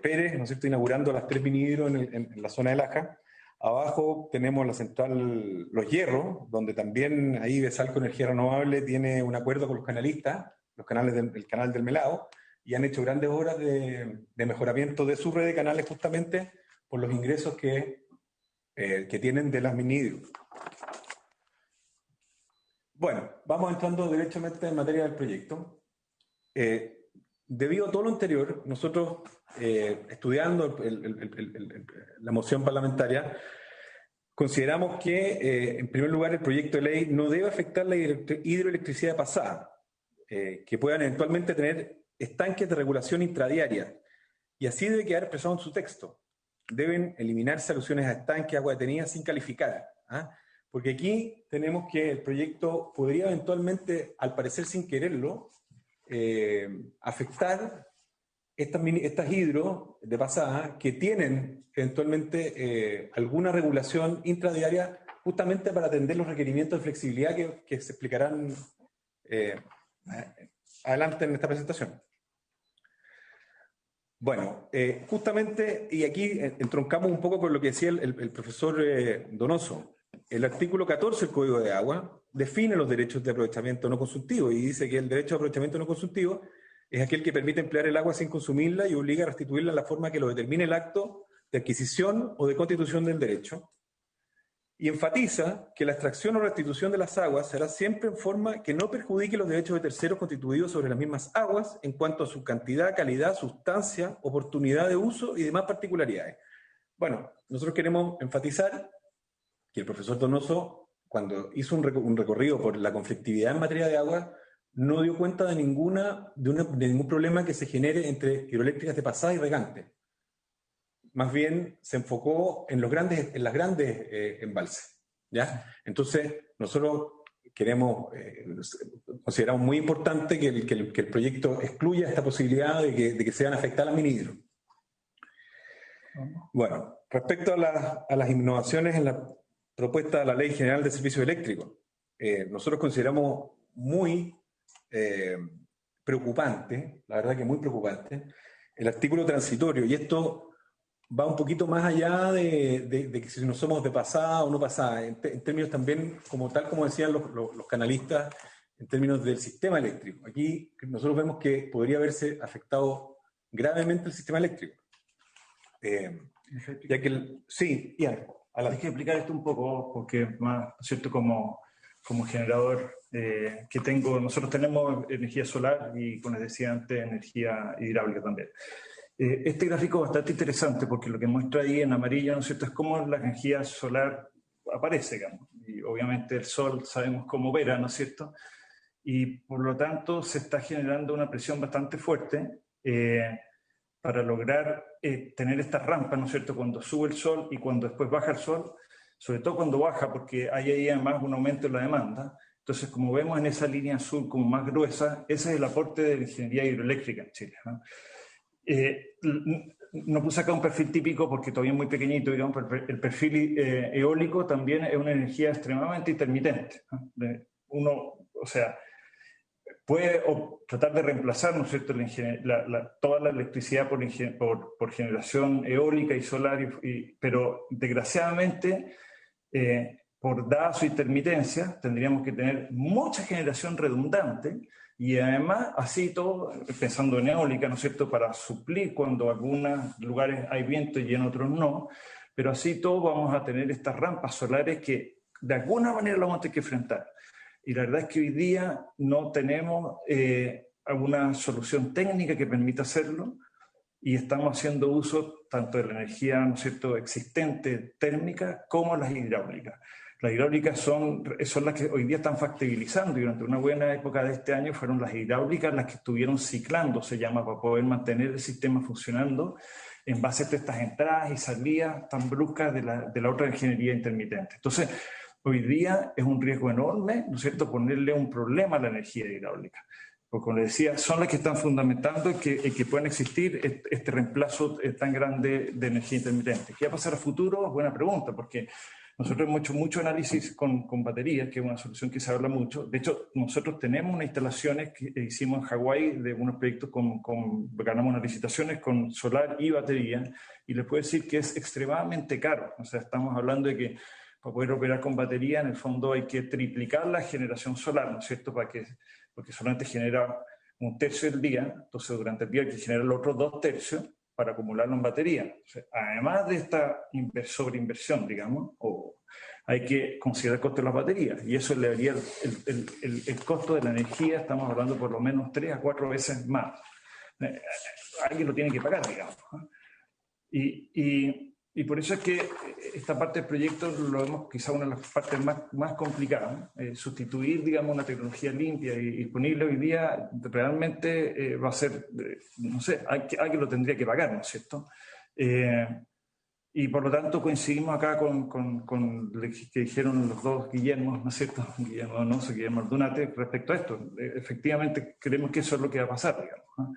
Pérez, ¿no es cierto?, inaugurando las 3 mini hidro en la zona de Laja. Abajo tenemos la central Los Hierros, donde también ahí Besalco Energía Renovable tiene un acuerdo con los canalistas, el canal del Melao, y han hecho grandes obras de mejoramiento de su red de canales justamente por los ingresos que tienen de las mini hidro. Bueno, vamos entrando directamente en materia del proyecto. Debido a todo lo anterior, nosotros, estudiando la moción parlamentaria, consideramos que, en primer lugar, el proyecto de ley no debe afectar la hidroelectricidad pasada, que puedan eventualmente tener estanques de regulación intradiaria, y así debe quedar expresado en su texto. Deben eliminarse alusiones a estanques, agua detenida sin calificar, porque aquí tenemos que el proyecto podría eventualmente, al parecer sin quererlo, afectar estas hidro de pasada que tienen eventualmente alguna regulación intradiaria justamente para atender los requerimientos de flexibilidad que se explicarán adelante en esta presentación. Bueno, justamente, y aquí entroncamos un poco con lo que decía el profesor Donoso. El artículo 14 del Código de Agua define los derechos de aprovechamiento no consultivo y dice que el derecho de aprovechamiento no consultivo es aquel que permite emplear el agua sin consumirla y obliga a restituirla en la forma que lo determine el acto de adquisición o de constitución del derecho. Y enfatiza que la extracción o restitución de las aguas será siempre en forma que no perjudique los derechos de terceros constituidos sobre las mismas aguas en cuanto a su cantidad, calidad, sustancia, oportunidad de uso y demás particularidades. Bueno, nosotros queremos enfatizar que el profesor Donoso, cuando hizo un recorrido por la conflictividad en materia de agua, no dio cuenta de ningún problema que se genere entre hidroeléctricas de pasada y regante. Más bien se enfocó en las grandes embalses, ¿ya? Entonces, nosotros consideramos muy importante que el proyecto excluya esta posibilidad de que sean afectadas las mini hidro. Bueno, respecto a las innovaciones en la propuesta de la Ley General de Servicios Eléctricos, nosotros consideramos muy preocupante, la verdad que muy preocupante, el artículo transitorio, y esto va un poquito más allá de que si no somos de pasada o no pasada, en términos también, como decían los canalistas, en términos del sistema eléctrico. Aquí nosotros vemos que podría haberse afectado gravemente el sistema eléctrico. Ya que sí, Ian, hay que explicar esto un poco, porque más, ¿cierto? Como generador que tengo, nosotros tenemos energía solar y, como les decía antes, energía hidráulica también. Este gráfico es bastante interesante porque lo que muestra ahí en amarillo, ¿no es cierto?, es cómo la energía solar aparece, digamos. Y obviamente el sol sabemos cómo opera, ¿no es cierto? Y por lo tanto se está generando una presión bastante fuerte para lograr tener estas rampas, ¿no es cierto?, cuando sube el sol y cuando después baja el sol, sobre todo cuando baja, porque hay ahí además un aumento en la demanda. Entonces, como vemos en esa línea azul como más gruesa, ese es el aporte de la ingeniería hidroeléctrica en Chile, ¿no? No puse acá un perfil típico porque todavía es muy pequeñito, digamos, pero el perfil eólico también es una energía extremadamente intermitente, ¿no? Uno, o sea, puede tratar de reemplazar, ¿no es cierto?, toda la electricidad por generación eólica y solar, pero desgraciadamente, por dada su intermitencia, tendríamos que tener mucha generación redundante y además, así todo, pensando en eólica, ¿no es cierto?, para suplir cuando en algunos lugares hay viento y en otros no, pero así todo vamos a tener estas rampas solares que de alguna manera lo vamos a tener que enfrentar. Y la verdad es que hoy día no tenemos alguna solución técnica que permita hacerlo y estamos haciendo uso tanto de la energía, ¿no es cierto?, existente térmica como las hidráulicas. Las hidráulicas son las que hoy día están factibilizando y durante una buena época de este año fueron las hidráulicas las que estuvieron ciclando, se llama, para poder mantener el sistema funcionando en base a estas entradas y salidas tan bruscas de la otra ingeniería intermitente. Entonces, hoy día es un riesgo enorme, ¿no es cierto?, ponerle un problema a la energía hidráulica. Porque, como les decía, son las que están fundamentando que puedan existir este reemplazo tan grande de energía intermitente. ¿Qué va a pasar a futuro? Buena pregunta, porque nosotros hemos hecho mucho análisis con baterías, que es una solución que se habla mucho. De hecho, nosotros tenemos unas instalaciones que hicimos en Hawái de unos proyectos ganamos unas licitaciones con solar y batería, y les puedo decir que es extremadamente caro. O sea, estamos hablando de que para poder operar con batería, en el fondo hay que triplicar la generación solar, ¿no es cierto?, porque solamente genera un tercio del día, entonces durante el día hay que generar los otros 2/3 para acumularlo en batería. Entonces, además de esta sobreinversión, digamos, hay que considerar el costo de las baterías, y eso le daría el costo de la energía, estamos hablando por lo menos 3 a 4 veces más. Alguien lo tiene que pagar, digamos. Y por eso es que esta parte del proyecto lo vemos quizá una de las partes más complicadas. Sustituir, digamos, una tecnología limpia y disponible hoy día realmente va a ser, no sé, alguien lo tendría que pagar, ¿no es cierto? Y por lo tanto coincidimos acá con lo que dijeron los dos Guillermos, ¿no es cierto? Guillermo Donoso y Guillermo Ordunate respecto a esto. Efectivamente creemos que eso es lo que va a pasar, digamos, ¿no?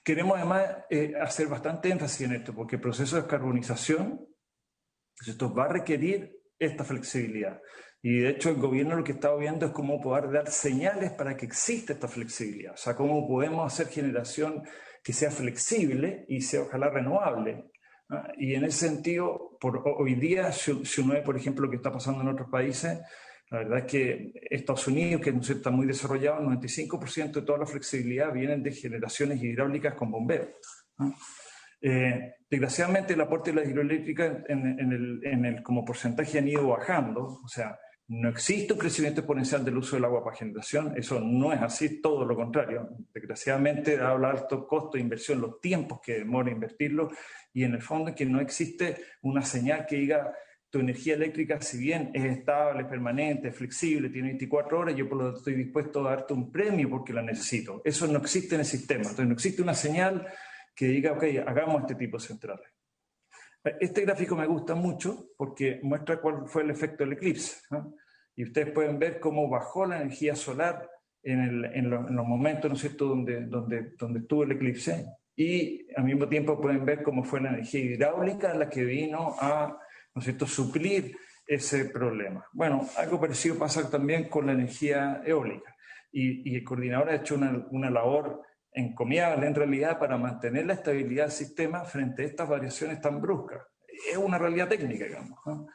Queremos además hacer bastante énfasis en esto, porque el proceso de descarbonización, esto va a requerir esta flexibilidad. Y de hecho el gobierno lo que está viendo es cómo poder dar señales para que exista esta flexibilidad. O sea, cómo podemos hacer generación que sea flexible y sea ojalá renovable. ¿Ah? Y en ese sentido, hoy día, si uno ve, por ejemplo, lo que está pasando en otros países, la verdad es que Estados Unidos, que está muy desarrollado, el 95% de toda la flexibilidad vienen de generaciones hidráulicas con bomberos, ¿no? Desgraciadamente el aporte de las hidroeléctricas como porcentaje han ido bajando, o sea, no existe un crecimiento exponencial del uso del agua para generación, eso no es así, todo lo contrario. Desgraciadamente habla de alto costo de inversión, los tiempos que demora invertirlo, y en el fondo es que no existe una señal que diga tu energía eléctrica, si bien es estable, es permanente, es flexible, tiene 24 horas, yo por lo tanto estoy dispuesto a darte un premio porque la necesito. Eso no existe en el sistema. Entonces no existe una señal que diga, ok, hagamos este tipo de centrales. Este gráfico me gusta mucho porque muestra cuál fue el efecto del eclipse, ¿no? Y ustedes pueden ver cómo bajó la energía solar en los momentos, ¿no es cierto?, donde estuvo el eclipse, y al mismo tiempo pueden ver cómo fue la energía hidráulica la que vino a, ¿no es cierto?, suplir ese problema. Bueno, algo parecido pasa también con la energía eólica. Y el coordinador ha hecho una labor encomiable en realidad para mantener la estabilidad del sistema frente a estas variaciones tan bruscas. Es una realidad técnica, digamos, ¿no?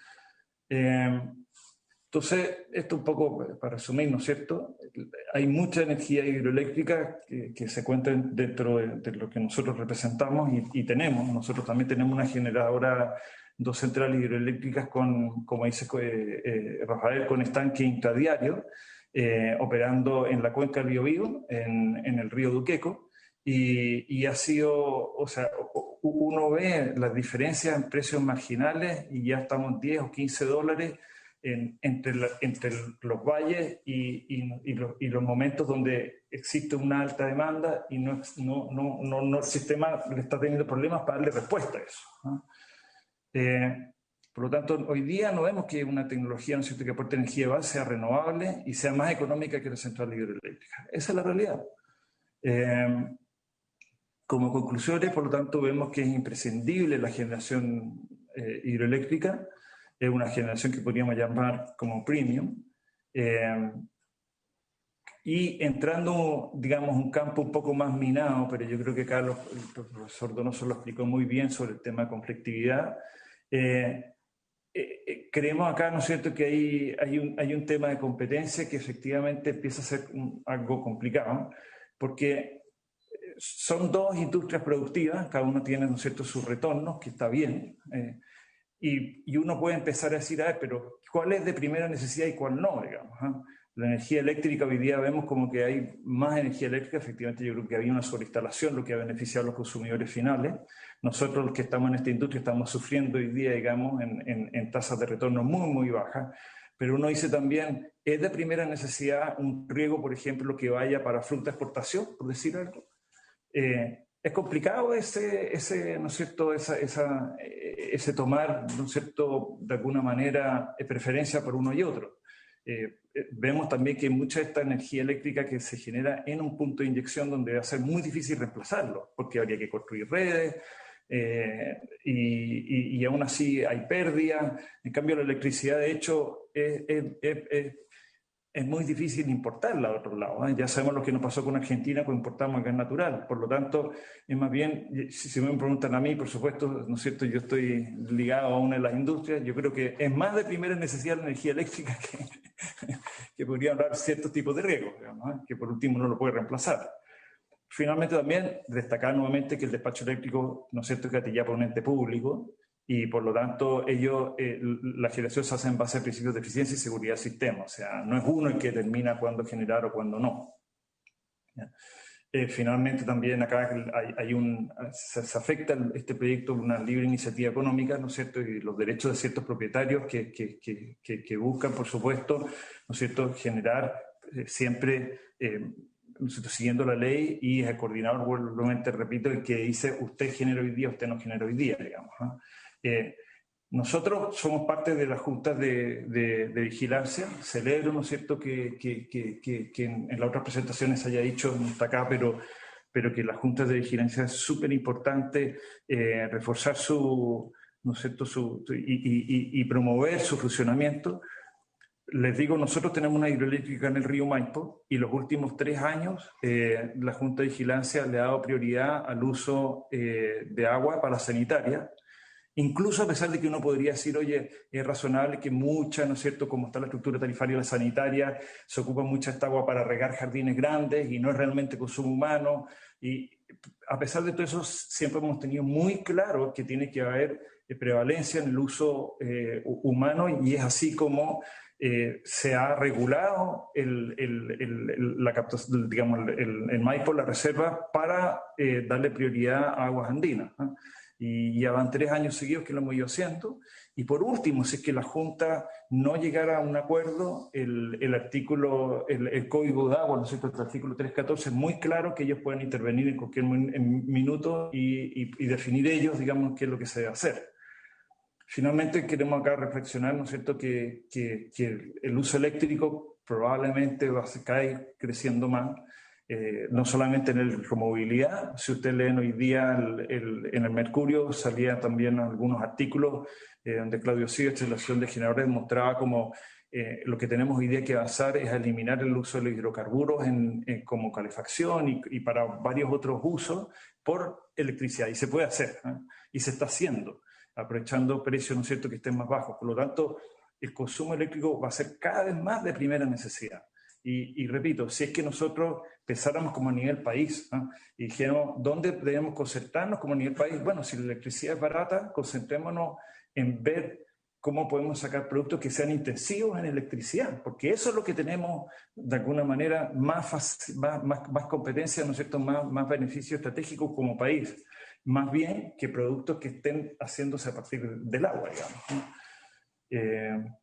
Entonces, esto un poco para resumir, ¿no es cierto? Hay mucha energía hidroeléctrica que se encuentra dentro de lo que nosotros representamos y tenemos. Nosotros también tenemos una generadora, 2 centrales hidroeléctricas con, como dice Rafael, con estanque intradiario, operando en la cuenca del Biobío, en el río Duqueco, y ha sido, o sea, uno ve las diferencias en precios marginales y ya estamos $10 o $15 entre los valles y los momentos donde existe una alta demanda y no el sistema le está teniendo problemas para darle respuesta a eso, ¿no? Por lo tanto, hoy día no vemos que una tecnología, ¿no es cierto?, que aporte energía de base sea renovable y sea más económica que la central hidroeléctrica. Esa es la realidad. Como conclusiones, por lo tanto, vemos que es imprescindible la generación hidroeléctrica. Es una generación que podríamos llamar como premium. Y entrando, digamos, un campo un poco más minado, pero yo creo que acá el profesor Donoso lo explicó muy bien sobre el tema de conflictividad. Creemos acá, ¿no es cierto?, que hay un tema de competencia que efectivamente empieza a ser algo complicado, porque son 2 industrias productivas, cada uno tiene, ¿no es cierto?, sus retornos, que está bien, y uno puede empezar a decir, pero ¿cuál es de primera necesidad y cuál no, digamos? La energía eléctrica, hoy día vemos como que hay más energía eléctrica, efectivamente yo creo que había una sobreinstalación, lo que ha beneficiado a los consumidores finales. Nosotros los que estamos en esta industria estamos sufriendo hoy día, digamos, en tasas de retorno muy, muy bajas. Pero uno dice también, ¿es de primera necesidad un riego, por ejemplo, que vaya para fruta exportación, por decir algo? Es complicado ese ¿no es cierto?, ese tomar, ¿no es cierto?, de alguna manera preferencia por uno y otro. Vemos también que mucha de esta energía eléctrica que se genera en un punto de inyección donde va a ser muy difícil reemplazarlo, porque habría que construir redes, y aún así hay pérdidas. En cambio, la electricidad, de hecho, es muy difícil importarla a otro lado, ¿eh? Ya sabemos lo que nos pasó con Argentina cuando importamos gas natural. Por lo tanto, es más bien, si me preguntan a mí, por supuesto, ¿no es cierto?, yo estoy ligado a una de las industrias. Yo creo que es más de primera necesidad la energía eléctrica que podría hablar ciertos tipos de riesgos, digamos, ¿eh?, que por último no lo puede reemplazar. Finalmente, también destacar nuevamente que el despacho eléctrico, ¿no es cierto?, es gatillado por un ente público, y por lo tanto la generación se hace en base a principios de eficiencia y seguridad del sistema. O sea, no es uno el que determina cuándo generar o cuándo no. Finalmente también acá se afecta este proyecto una libre iniciativa económica, ¿no es cierto?, y los derechos de ciertos propietarios que buscan, por supuesto, ¿no es cierto?, generar siempre siguiendo la ley, y es el coordinador, nuevamente repito, el que dice usted genera hoy día, usted no genera hoy día, digamos, ¿no? Nosotros somos parte de las juntas de vigilancia. Celebro, ¿no es cierto?, que en las otras presentaciones se haya dicho, no está acá, pero que las juntas de vigilancia es súper importante reforzar ¿no es cierto?, y promover su funcionamiento. Les digo, nosotros tenemos una hidroeléctrica en el río Maipo y los últimos 3 años la Junta de Vigilancia le ha dado prioridad al uso de agua para la sanitaria. Incluso a pesar de que uno podría decir, oye, es razonable que mucha, ¿no es cierto?, como está la estructura tarifaria de la sanitaria, se ocupa mucha esta agua para regar jardines grandes y no es realmente consumo humano. Y a pesar de todo eso, siempre hemos tenido muy claro que tiene que haber prevalencia en el uso humano, y es así como se ha regulado la captación, digamos, el Maipo, la reserva, para darle prioridad a aguas andinas, ¿no? Y ya van 3 años seguidos que lo hemos ido haciendo. Y por último, si es que la Junta no llegara a un acuerdo, el artículo, el Código de Agua, ¿no es cierto?, el artículo 314, es muy claro que ellos pueden intervenir en cualquier minuto y definir ellos, digamos, qué es lo que se debe hacer. Finalmente, queremos acá reflexionar, ¿no es cierto?, que el uso eléctrico probablemente va a caer creciendo más. No solamente en la electromovilidad. Si ustedes leen hoy día en el Mercurio, salían también algunos artículos donde Claudio Sigas, en la acción de generadores, mostraba como lo que tenemos hoy día que avanzar es eliminar el uso de los hidrocarburos como calefacción y para varios otros usos por electricidad. Y se puede hacer, ¿eh? Y se está haciendo, aprovechando precios, ¿no es cierto?, que estén más bajos. Por lo tanto, el consumo eléctrico va a ser cada vez más de primera necesidad. Y repito, si es que nosotros pensáramos como a nivel país, ¿no? Y dijéramos, ¿dónde debemos concentrarnos como a nivel país? Bueno, si la electricidad es barata, concentrémonos en ver cómo podemos sacar productos que sean intensivos en electricidad, porque eso es lo que tenemos, de alguna manera, más competencia, ¿no es cierto?, más beneficio estratégico como país, más bien que productos que estén haciéndose a partir del agua, digamos, ¿no?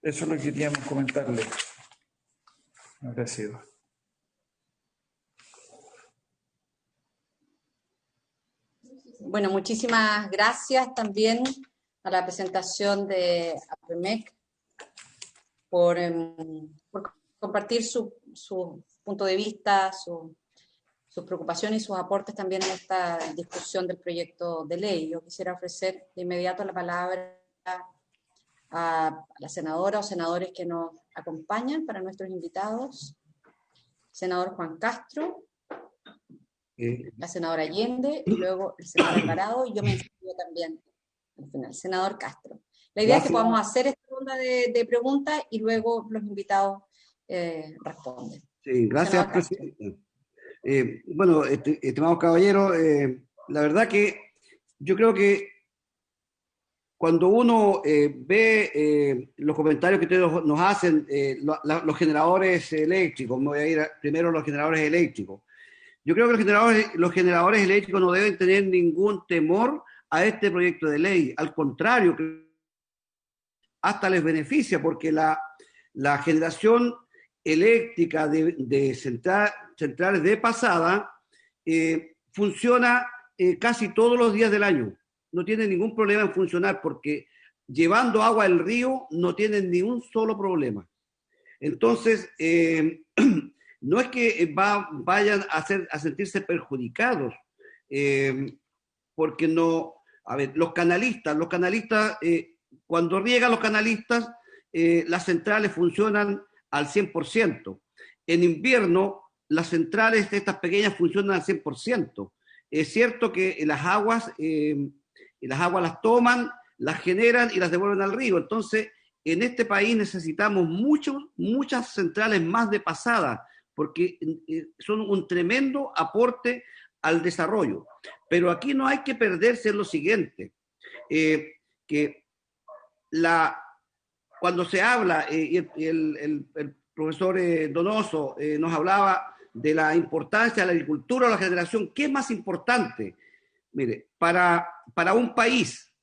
Eso es lo que queríamos comentarle. Gracias. Bueno, muchísimas gracias también a la presentación de APREMEC por compartir su punto de vista, sus preocupaciones y sus aportes también en esta discusión del proyecto de ley. Yo quisiera ofrecer de inmediato la palabra a la senadora o senadores que nos acompañan, para nuestros invitados. Senador Juan Castro, la senadora Allende, y luego el senador Alvarado, y yo me inscribo también al final. Senador Castro. La idea es que podamos hacer esta ronda de preguntas y luego los invitados responden. Sí, gracias, presidente. Bueno, estimados caballeros, la verdad que yo creo que cuando uno ve los comentarios que ustedes nos hacen, los generadores eléctricos, me voy a ir primero a los generadores eléctricos. Yo creo que los generadores eléctricos no deben tener ningún temor a este proyecto de ley. Al contrario, hasta les beneficia, porque la generación eléctrica de centrales de pasada funciona casi todos los días del año. No tienen ningún problema en funcionar, porque llevando agua al río no tienen ni un solo problema. Entonces, no es que vayan a sentirse perjudicados, porque no, a ver, los canalistas, cuando riegan los canalistas, las centrales funcionan al 100%. En invierno, las centrales estas pequeñas funcionan al 100%. Es cierto que las aguas las toman, las generan y las devuelven al río. Entonces, en este país necesitamos muchas centrales más de pasada, porque son un tremendo aporte al desarrollo. Pero aquí no hay que perderse en lo siguiente, que cuando se habla, y el profesor Donoso nos hablaba de la importancia de la agricultura o la generación, ¿qué es más importante? Mire, para un país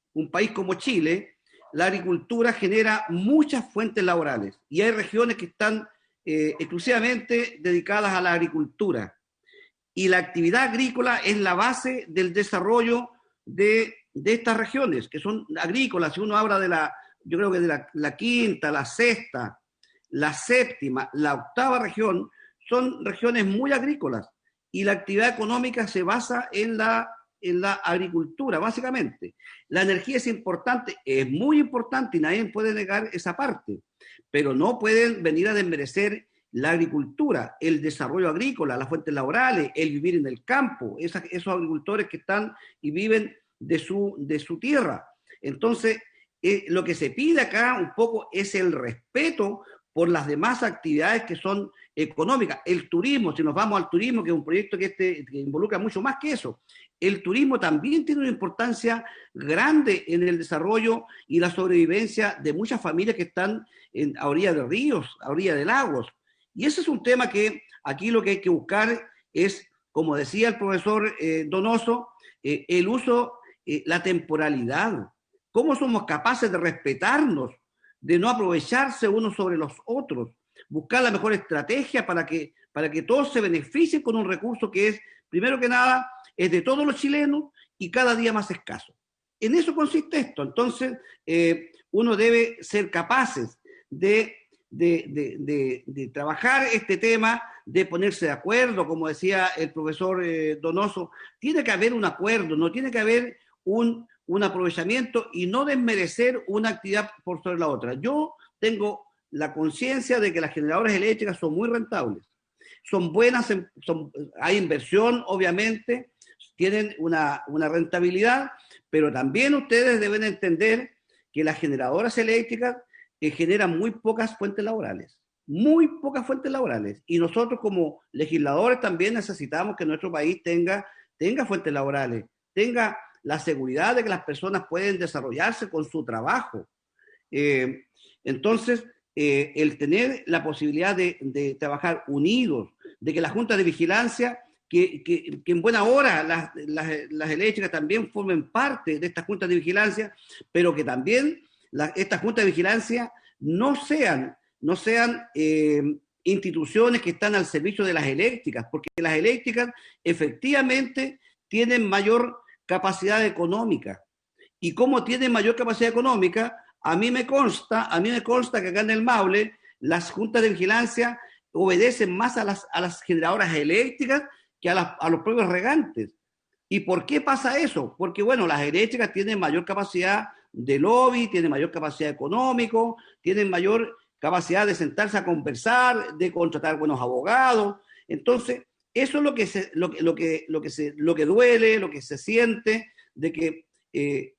como Chile, la agricultura genera muchas fuentes laborales y hay regiones que están exclusivamente dedicadas a la agricultura. Y la actividad agrícola es la base del desarrollo de estas regiones, que son agrícolas. Si uno habla yo creo que de la quinta, la sexta, la séptima, la octava región, son regiones muy agrícolas. Y la actividad económica se basa en la agricultura, básicamente. La energía es importante, es muy importante y nadie puede negar esa parte, pero no pueden venir a desmerecer la agricultura, el desarrollo agrícola, las fuentes laborales, el vivir en el campo, esos agricultores que están y viven de su tierra. Entonces, lo que se pide acá un poco es el respeto por las demás actividades que son económicas. El turismo, si nos vamos al turismo, que es un proyecto que involucra mucho más que eso, el turismo también tiene una importancia grande en el desarrollo y la sobrevivencia de muchas familias que están a orilla de ríos, a orilla de lagos. Y ese es un tema que aquí lo que hay que buscar es, como decía el profesor Donoso, el uso, la temporalidad. ¿Cómo somos capaces de respetarnos, de no aprovecharse unos sobre los otros? Buscar la mejor estrategia para que todos se beneficien con un recurso que es, primero que nada, es de todos los chilenos y cada día más escaso. En eso consiste esto. Entonces, uno debe ser capaces de trabajar este tema, de ponerse de acuerdo, como decía el profesor Donoso. Tiene que haber un acuerdo, no tiene que haber un aprovechamiento y no desmerecer una actividad por sobre la otra. Yo tengo la conciencia de que las generadoras eléctricas son muy rentables, son buenas, hay inversión, obviamente, tienen una rentabilidad, pero también ustedes deben entender que las generadoras eléctricas genera muy pocas fuentes laborales. Muy pocas fuentes laborales. Y nosotros como legisladores también necesitamos que nuestro país tenga fuentes laborales, tenga la seguridad de que las personas pueden desarrollarse con su trabajo. Entonces, el tener la posibilidad de trabajar unidos, de que la Junta de Vigilancia, que en buena hora las eléctricas también formen parte de esta Junta de Vigilancia, pero que también estas Juntas de Vigilancia no sean instituciones que están al servicio de las eléctricas, porque las eléctricas efectivamente tienen mayor capacidad económica. Y como tienen mayor capacidad económica, a mí me consta que acá en el Maule las juntas de vigilancia obedecen más a las generadoras eléctricas que a los propios regantes. ¿Y por qué pasa eso? Porque, bueno, las eléctricas tienen mayor capacidad de lobby, tienen mayor capacidad económico, tienen mayor capacidad de sentarse a conversar, de contratar buenos abogados. Entonces, eso es lo que duele, lo que se siente, de que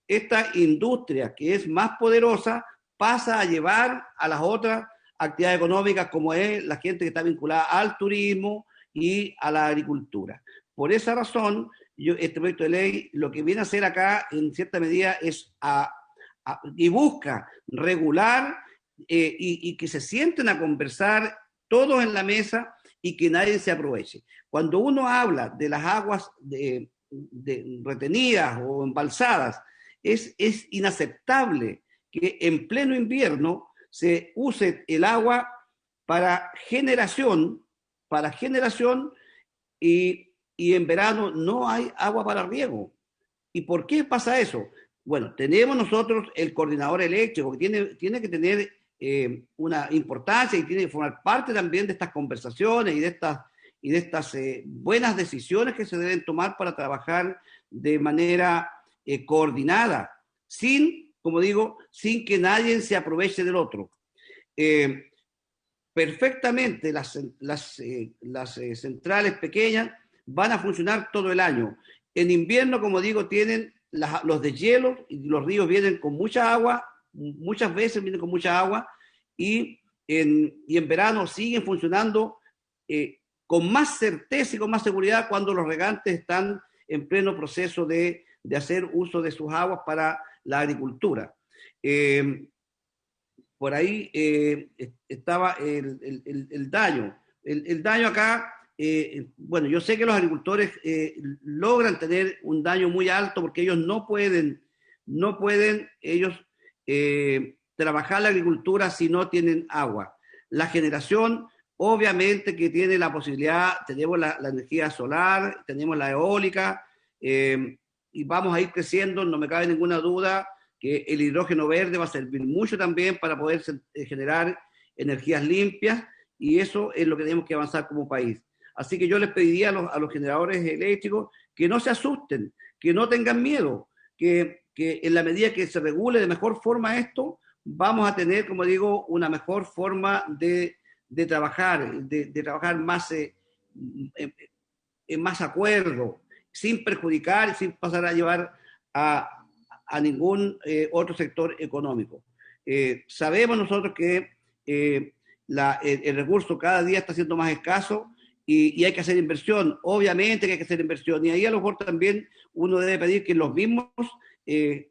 esta industria que es más poderosa pasa a llevar a las otras actividades económicas, como es la gente que está vinculada al turismo y a la agricultura. Por esa razón, este proyecto de ley lo que viene a hacer acá, en cierta medida, es y busca regular y que se sienten a conversar todos en la mesa y que nadie se aproveche. Cuando uno habla de las aguas retenidas o embalsadas, es inaceptable que en pleno invierno se use el agua para generación y en verano no hay agua para riego. ¿Y por qué pasa eso? Bueno, tenemos nosotros el coordinador eléctrico que tiene que tener una importancia y tiene que formar parte también de estas conversaciones y de estas buenas decisiones que se deben tomar para trabajar de manera coordinada, como digo, sin que nadie se aproveche del otro. Perfectamente las centrales pequeñas van a funcionar todo el año. En invierno, como digo, tienen los deshielo y los ríos vienen con mucha agua, muchas veces vienen con mucha agua, y en verano siguen funcionando con más certeza y con más seguridad cuando los regantes están en pleno proceso de hacer uso de sus aguas para la agricultura. Por ahí estaba el daño. El daño acá, bueno, yo sé que los agricultores logran tener un daño muy alto porque ellos no pueden trabajar la agricultura si no tienen agua. La generación, obviamente que tiene la posibilidad, tenemos la energía solar, tenemos la eólica, y vamos a ir creciendo, no me cabe ninguna duda que el hidrógeno verde va a servir mucho también para poder generar energías limpias, y eso es lo que tenemos que avanzar como país. Así que yo les pediría a los generadores eléctricos que no se asusten, que no tengan miedo, que en la medida que se regule de mejor forma esto, vamos a tener, como digo, una mejor forma de trabajar, de trabajar más en más acuerdo, sin perjudicar, sin pasar a llevar a ningún otro sector económico. Sabemos nosotros que el recurso cada día está siendo más escaso y hay que hacer inversión. Obviamente que hay que hacer inversión, y ahí a lo mejor también uno debe pedir que los mismos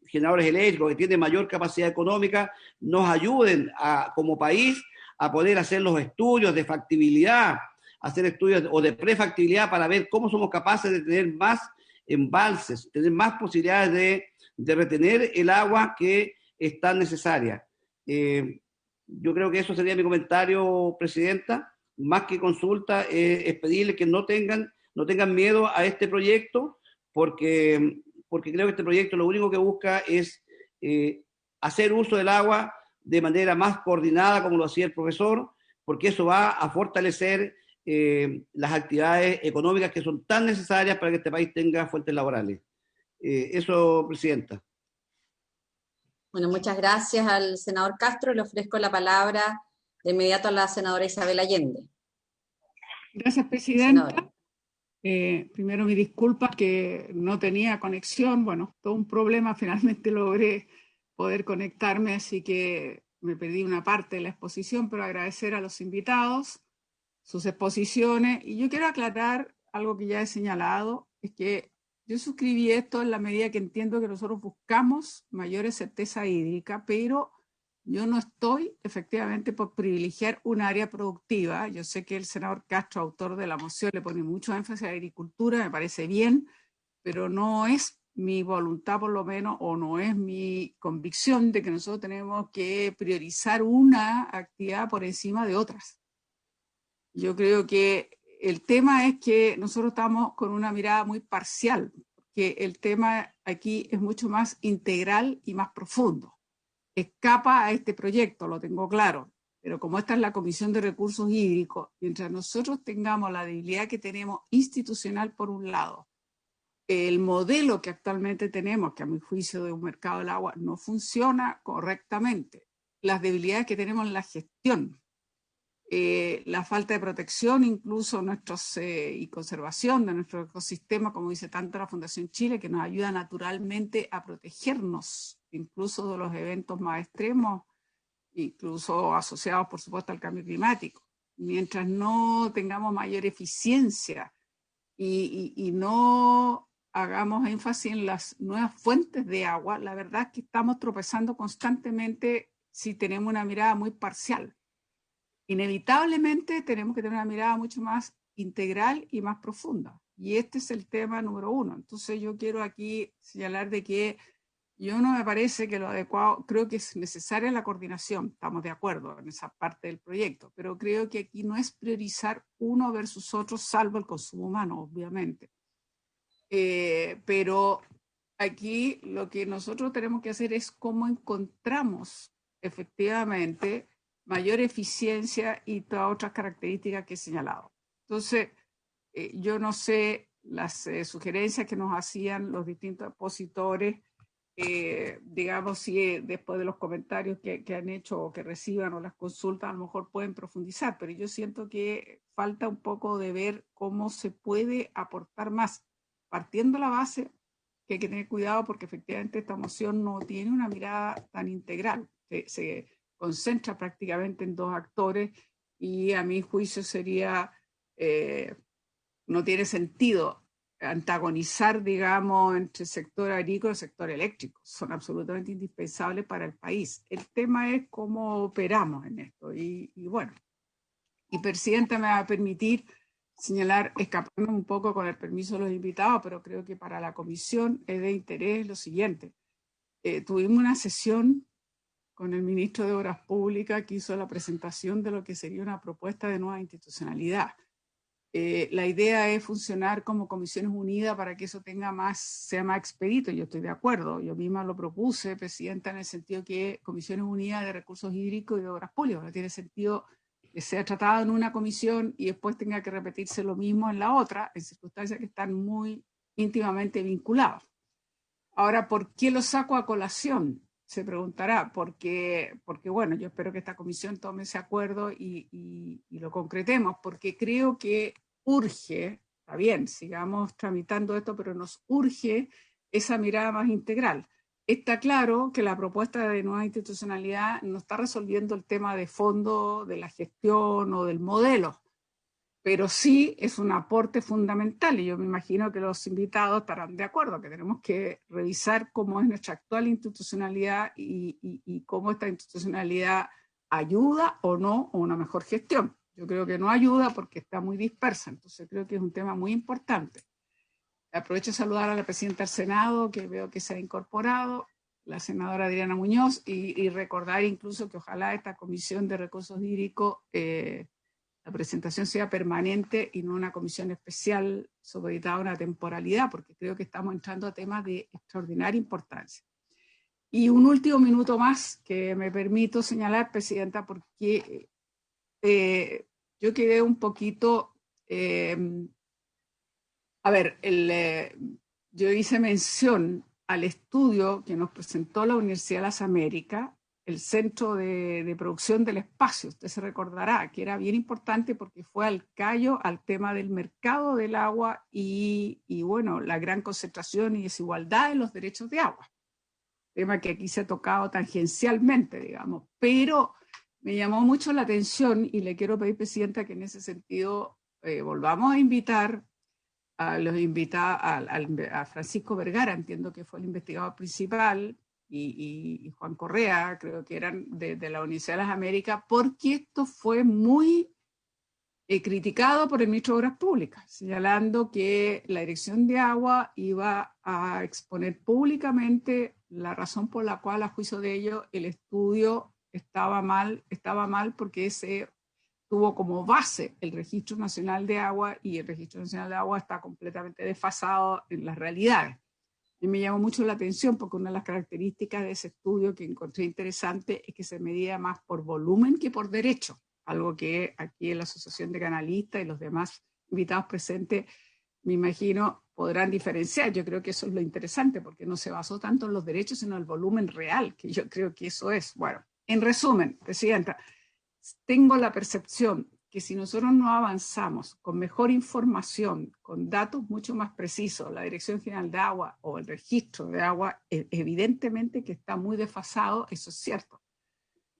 generadores eléctricos que tienen mayor capacidad económica nos ayuden como país a poder hacer los estudios de factibilidad, hacer estudios o de prefactibilidad para ver cómo somos capaces de tener más embalses, tener más posibilidades de retener el agua que es tan necesaria. Yo creo que eso sería mi comentario, Presidenta. Más que consulta, es pedirle que no tengan miedo a este proyecto, porque creo que este proyecto lo único que busca es hacer uso del agua de manera más coordinada, como lo hacía el profesor, porque eso va a fortalecer las actividades económicas que son tan necesarias para que este país tenga fuentes laborales. Eso, Presidenta. Bueno, muchas gracias al senador Castro. Le ofrezco la palabra de inmediato a la senadora Isabel Allende. Gracias, Presidenta. Primero, mi disculpa que no tenía conexión. Bueno, todo un problema. Finalmente logré poder conectarme, así que me perdí una parte de la exposición, pero agradecer a los invitados, sus exposiciones. Y yo quiero aclarar algo que ya he señalado, es que yo suscribí esto en la medida que entiendo que nosotros buscamos mayores certeza hídrica, pero yo no estoy efectivamente por privilegiar un área productiva. Yo sé que el senador Castro, autor de la moción, le pone mucho énfasis a la agricultura, me parece bien, pero no es mi voluntad por lo menos, o no es mi convicción de que nosotros tenemos que priorizar una actividad por encima de otras. Yo creo que el tema es que nosotros estamos con una mirada muy parcial, porque el tema aquí es mucho más integral y más profundo. Escapa a este proyecto, lo tengo claro, pero como esta es la Comisión de Recursos Hídricos, mientras nosotros tengamos la debilidad que tenemos institucional por un lado, el modelo que actualmente tenemos, que a mi juicio de un mercado del agua no funciona correctamente, las debilidades que tenemos en la gestión, la falta de protección incluso nuestros, y conservación de nuestro ecosistema, como dice tanto la Fundación Chile, que nos ayuda naturalmente a protegernos incluso de los eventos más extremos, incluso asociados por supuesto al cambio climático. Mientras no tengamos mayor eficiencia y no hagamos énfasis en las nuevas fuentes de agua, la verdad es que estamos tropezando constantemente si tenemos una mirada muy parcial. Inevitablemente tenemos que tener una mirada mucho más integral y más profunda. Y este es el tema número uno. Entonces yo quiero aquí señalar de que yo no me parece que lo adecuado, creo que es necesaria la coordinación, estamos de acuerdo en esa parte del proyecto, pero creo que aquí no es priorizar uno versus otro, salvo el consumo humano, obviamente. Pero aquí lo que nosotros tenemos que hacer es cómo encontramos efectivamente mayor eficiencia y todas otras características que he señalado. Entonces, yo no sé las sugerencias que nos hacían los distintos expositores, digamos, si después de los comentarios que han hecho o que reciban o las consultas, a lo mejor pueden profundizar, pero yo siento que falta un poco de ver cómo se puede aportar más, partiendo la base que hay que tener cuidado porque efectivamente esta moción no tiene una mirada tan integral, se concentra prácticamente en dos actores y a mi juicio sería, no tiene sentido antagonizar, digamos, entre el sector agrícola y el sector eléctrico. Son absolutamente indispensables para el país. El tema es cómo operamos en esto. Y bueno, y Presidenta me va a permitir señalar, escapando un poco con el permiso de los invitados, pero creo que para la comisión es de interés lo siguiente. Tuvimos una sesión con el ministro de Obras Públicas que hizo la presentación de lo que sería una propuesta de nueva institucionalidad. La idea es funcionar como Comisiones Unidas para que eso sea más expedito. Yo estoy de acuerdo, yo misma lo propuse, Presidenta, en el sentido que Comisiones Unidas de Recursos Hídricos y de Obras Públicas, no tiene sentido que sea tratado en una comisión y después tenga que repetirse lo mismo en la otra, en circunstancias que están muy íntimamente vinculadas. Ahora, ¿por qué lo saco a colación? Se preguntará, porque bueno, yo espero que esta comisión tome ese acuerdo y lo concretemos, porque creo que urge, está bien, sigamos tramitando esto, pero nos urge esa mirada más integral. Está claro que la propuesta de nueva institucionalidad no está resolviendo el tema de fondo, de la gestión o del modelo, pero sí es un aporte fundamental y yo me imagino que los invitados estarán de acuerdo, que tenemos que revisar cómo es nuestra actual institucionalidad y cómo esta institucionalidad ayuda o no a una mejor gestión. Yo creo que no ayuda porque está muy dispersa, entonces creo que es un tema muy importante. Aprovecho de saludar a la presidenta del Senado, que veo que se ha incorporado, la senadora Adriana Muñoz, y recordar incluso que ojalá esta Comisión de Recursos Hídricos la presentación sea permanente y no una comisión especial supeditada a una temporalidad, porque creo que estamos entrando a temas de extraordinaria importancia. Y un último minuto más que me permito señalar, Presidenta, porque yo quedé un poquito... yo hice mención al estudio que nos presentó la Universidad de las Américas, el Centro de Producción del Espacio. Usted se recordará que era bien importante porque fue al callo al tema del mercado del agua y bueno, la gran concentración y desigualdad en los derechos de agua. tema que aquí se ha tocado tangencialmente, digamos, pero me llamó mucho la atención y le quiero pedir, Presidenta, que en ese sentido volvamos a invitar a Francisco Vergara, entiendo que fue el investigador principal, y Juan Correa, creo que eran de la Universidad de las Américas, porque esto fue muy criticado por el ministro de Obras Públicas, señalando que la Dirección de Agua iba a exponer públicamente la razón por la cual, a juicio de ellos, el estudio estaba mal porque se tuvo como base el Registro Nacional de Agua, y el Registro Nacional de Agua está completamente desfasado en las realidades. Y me llamó mucho la atención porque una de las características de ese estudio que encontré interesante es que se medía más por volumen que por derecho, algo que aquí en la Asociación de Canalistas y los demás invitados presentes, me imagino, podrán diferenciar. Yo creo que eso es lo interesante, porque no se basó tanto en los derechos, sino en el volumen real, que yo creo que eso es. Bueno, en resumen, Presidenta, tengo la percepción que si nosotros no avanzamos con mejor información, con datos mucho más precisos, la Dirección General de Agua o el registro de agua, evidentemente que está muy desfasado, eso es cierto.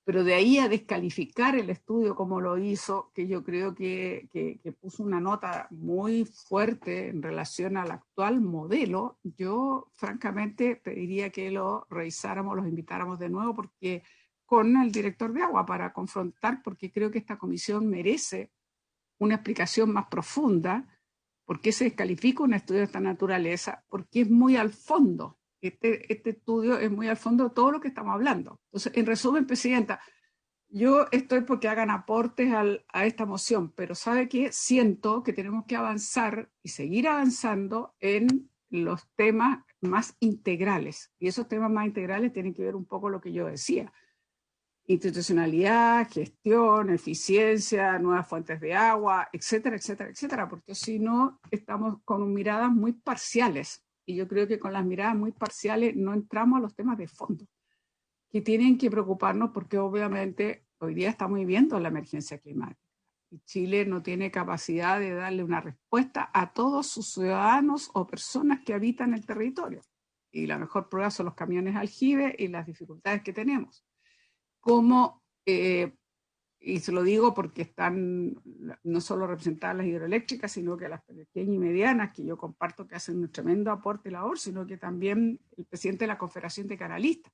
Pero de ahí a descalificar el estudio como lo hizo, que yo creo que puso una nota muy fuerte en relación al actual modelo, yo francamente pediría que lo revisáramos, los invitáramos de nuevo, porque con el director de agua para confrontar, porque creo que esta comisión merece una explicación más profunda, por qué se descalifica un estudio de esta naturaleza, porque es muy al fondo. Este estudio es muy al fondo de todo lo que estamos hablando. Entonces, en resumen, Presidenta, yo estoy porque hagan aportes a esta moción, pero ¿sabe qué? Siento que tenemos que avanzar y seguir avanzando en los temas más integrales. Y esos temas más integrales tienen que ver un poco lo que yo decía. Institucionalidad, gestión, eficiencia, nuevas fuentes de agua, etcétera, etcétera, etcétera, porque si no estamos con miradas muy parciales, y yo creo que con las miradas muy parciales no entramos a los temas de fondo, que tienen que preocuparnos, porque obviamente hoy día estamos viviendo la emergencia climática, y Chile no tiene capacidad de darle una respuesta a todos sus ciudadanos o personas que habitan el territorio, y la mejor prueba son los camiones aljibe y las dificultades que tenemos. Como, y se lo digo porque están no solo representadas las hidroeléctricas, sino que las pequeñas y medianas, que yo comparto que hacen un tremendo aporte y labor, sino que también el presidente de la Confederación de Canalistas.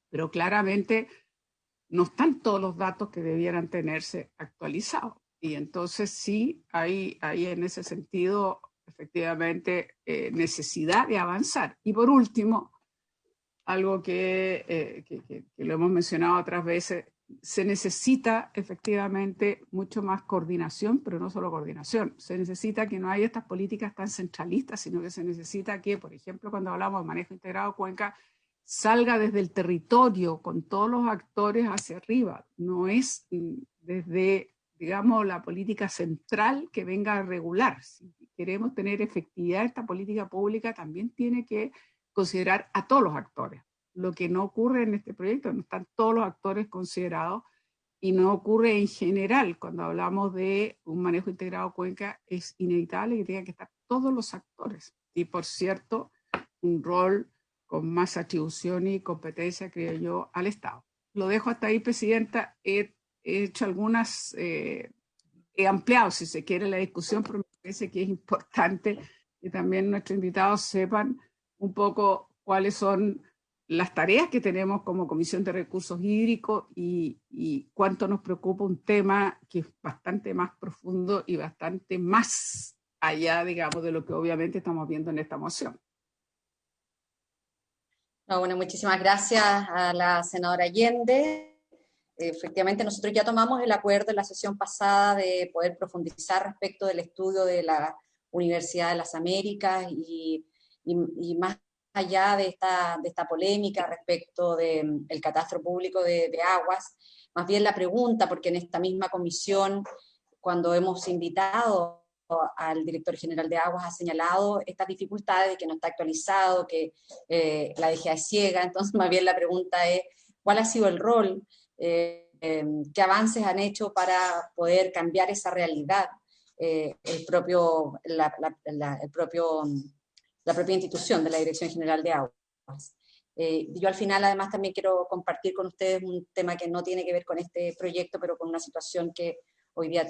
Pero claramente no están todos los datos que debieran tenerse actualizados. Y entonces sí hay en ese sentido efectivamente necesidad de avanzar. Y por último, algo que lo hemos mencionado otras veces, se necesita efectivamente mucho más coordinación, pero no solo coordinación. Se necesita que no haya estas políticas tan centralistas, sino que se necesita que, por ejemplo, cuando hablamos de manejo integrado de cuenca, salga desde el territorio con todos los actores hacia arriba. No es desde, digamos, la política central que venga a regular. Si queremos tener efectividad de esta política pública, también tiene que considerar a todos los actores. Lo que no ocurre en este proyecto, no están todos los actores considerados, y no ocurre en general. Cuando hablamos de un manejo integrado cuenca, es inevitable que tengan que estar todos los actores. Y por cierto, un rol con más atribución y competencia, creo yo, al Estado. Lo dejo hasta ahí, Presidenta. He hecho algunas, he ampliado, si se quiere, la discusión, pero me parece que es importante que también nuestros invitados sepan un poco cuáles son las tareas que tenemos como Comisión de Recursos Hídricos y cuánto nos preocupa un tema que es bastante más profundo y bastante más allá, digamos, de lo que obviamente estamos viendo en esta moción. Bueno, muchísimas gracias a la senadora Allende. Efectivamente, nosotros ya tomamos el acuerdo en la sesión pasada de poder profundizar respecto del estudio de la Universidad de las Américas y más allá de esta polémica respecto del catastro público de aguas, más bien la pregunta, porque en esta misma comisión, cuando hemos invitado al director general de aguas, ha señalado estas dificultades de que no está actualizado, que la DGA es ciega. Entonces más bien la pregunta es, ¿cuál ha sido el rol? ¿Qué avances han hecho para poder cambiar esa realidad? La propia institución de la Dirección General de Aguas. Yo al final además también quiero compartir con ustedes un tema que no tiene que ver con este proyecto, pero con una situación que hoy día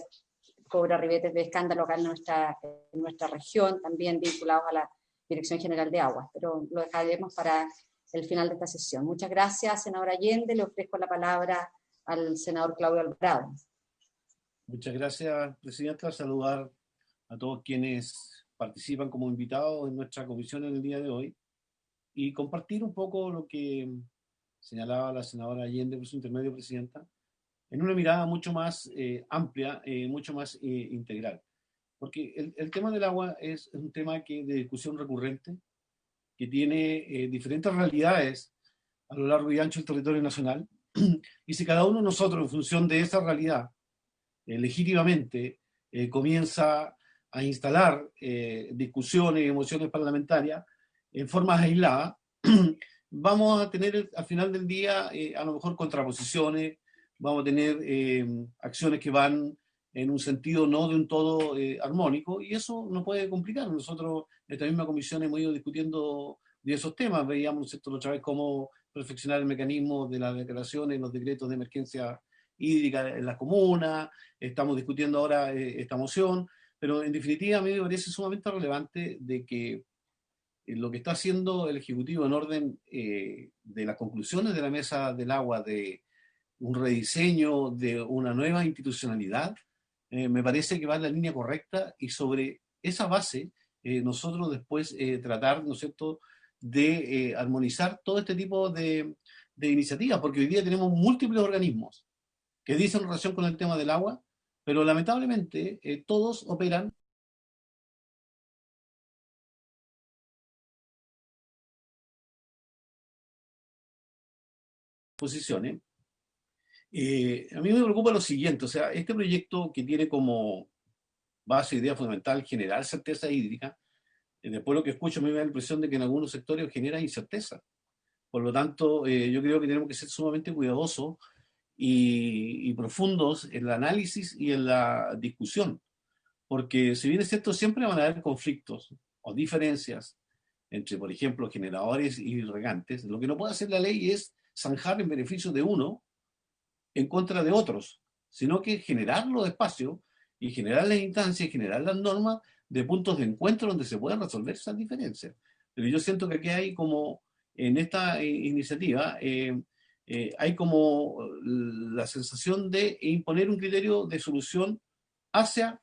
cobra ribetes de escándalo acá en nuestra región, también vinculados a la Dirección General de Aguas, pero lo dejaremos para el final de esta sesión. Muchas gracias, senadora Allende. Le ofrezco la palabra al senador Claudio Alvarado. Muchas gracias, presidenta. Saludar a todos quienes participan como invitados en nuestra comisión en el día de hoy y compartir un poco lo que señalaba la senadora Allende por su intermedio, presidenta, en una mirada mucho más amplia, mucho más integral. Porque el tema del agua es un tema de discusión recurrente, que tiene diferentes realidades a lo largo y ancho del territorio nacional, y si cada uno de nosotros, en función de esa realidad, legítimamente comienza a instalar discusiones y emociones parlamentarias en formas aisladas, vamos a tener al final del día a lo mejor contraposiciones, vamos a tener acciones que van en un sentido no de un todo armónico, y eso nos puede complicar. Nosotros en esta misma comisión hemos ido discutiendo de esos temas, veíamos esto otra vez cómo perfeccionar el mecanismo de las declaraciones, los decretos de emergencia hídrica en las comunas, estamos discutiendo ahora esta moción, pero en definitiva a mí me parece sumamente relevante de que lo que está haciendo el Ejecutivo en orden de las conclusiones de la Mesa del Agua, de un rediseño, de una nueva institucionalidad, me parece que va en la línea correcta, y sobre esa base nosotros después tratar, ¿no es cierto?, de armonizar todo este tipo de iniciativas, porque hoy día tenemos múltiples organismos que dicen relación con el tema del agua, pero lamentablemente todos operan posiciones. A mí me preocupa lo siguiente, o sea, este proyecto que tiene como base, idea fundamental, generar certeza hídrica, después lo que escucho me da la impresión de que en algunos sectores genera incerteza. Por lo tanto, yo creo que tenemos que ser sumamente cuidadosos y profundos en el análisis y en la discusión, porque si bien es cierto, siempre van a haber conflictos o diferencias entre, por ejemplo, generadores y regantes. Lo que no puede hacer la ley es zanjar en beneficio de uno en contra de otros, sino que generar los espacios y generar las instancias y generar las normas de puntos de encuentro donde se puedan resolver esas diferencias. Pero yo siento que aquí hay como, en esta iniciativa, hay como la sensación de imponer un criterio de solución hacia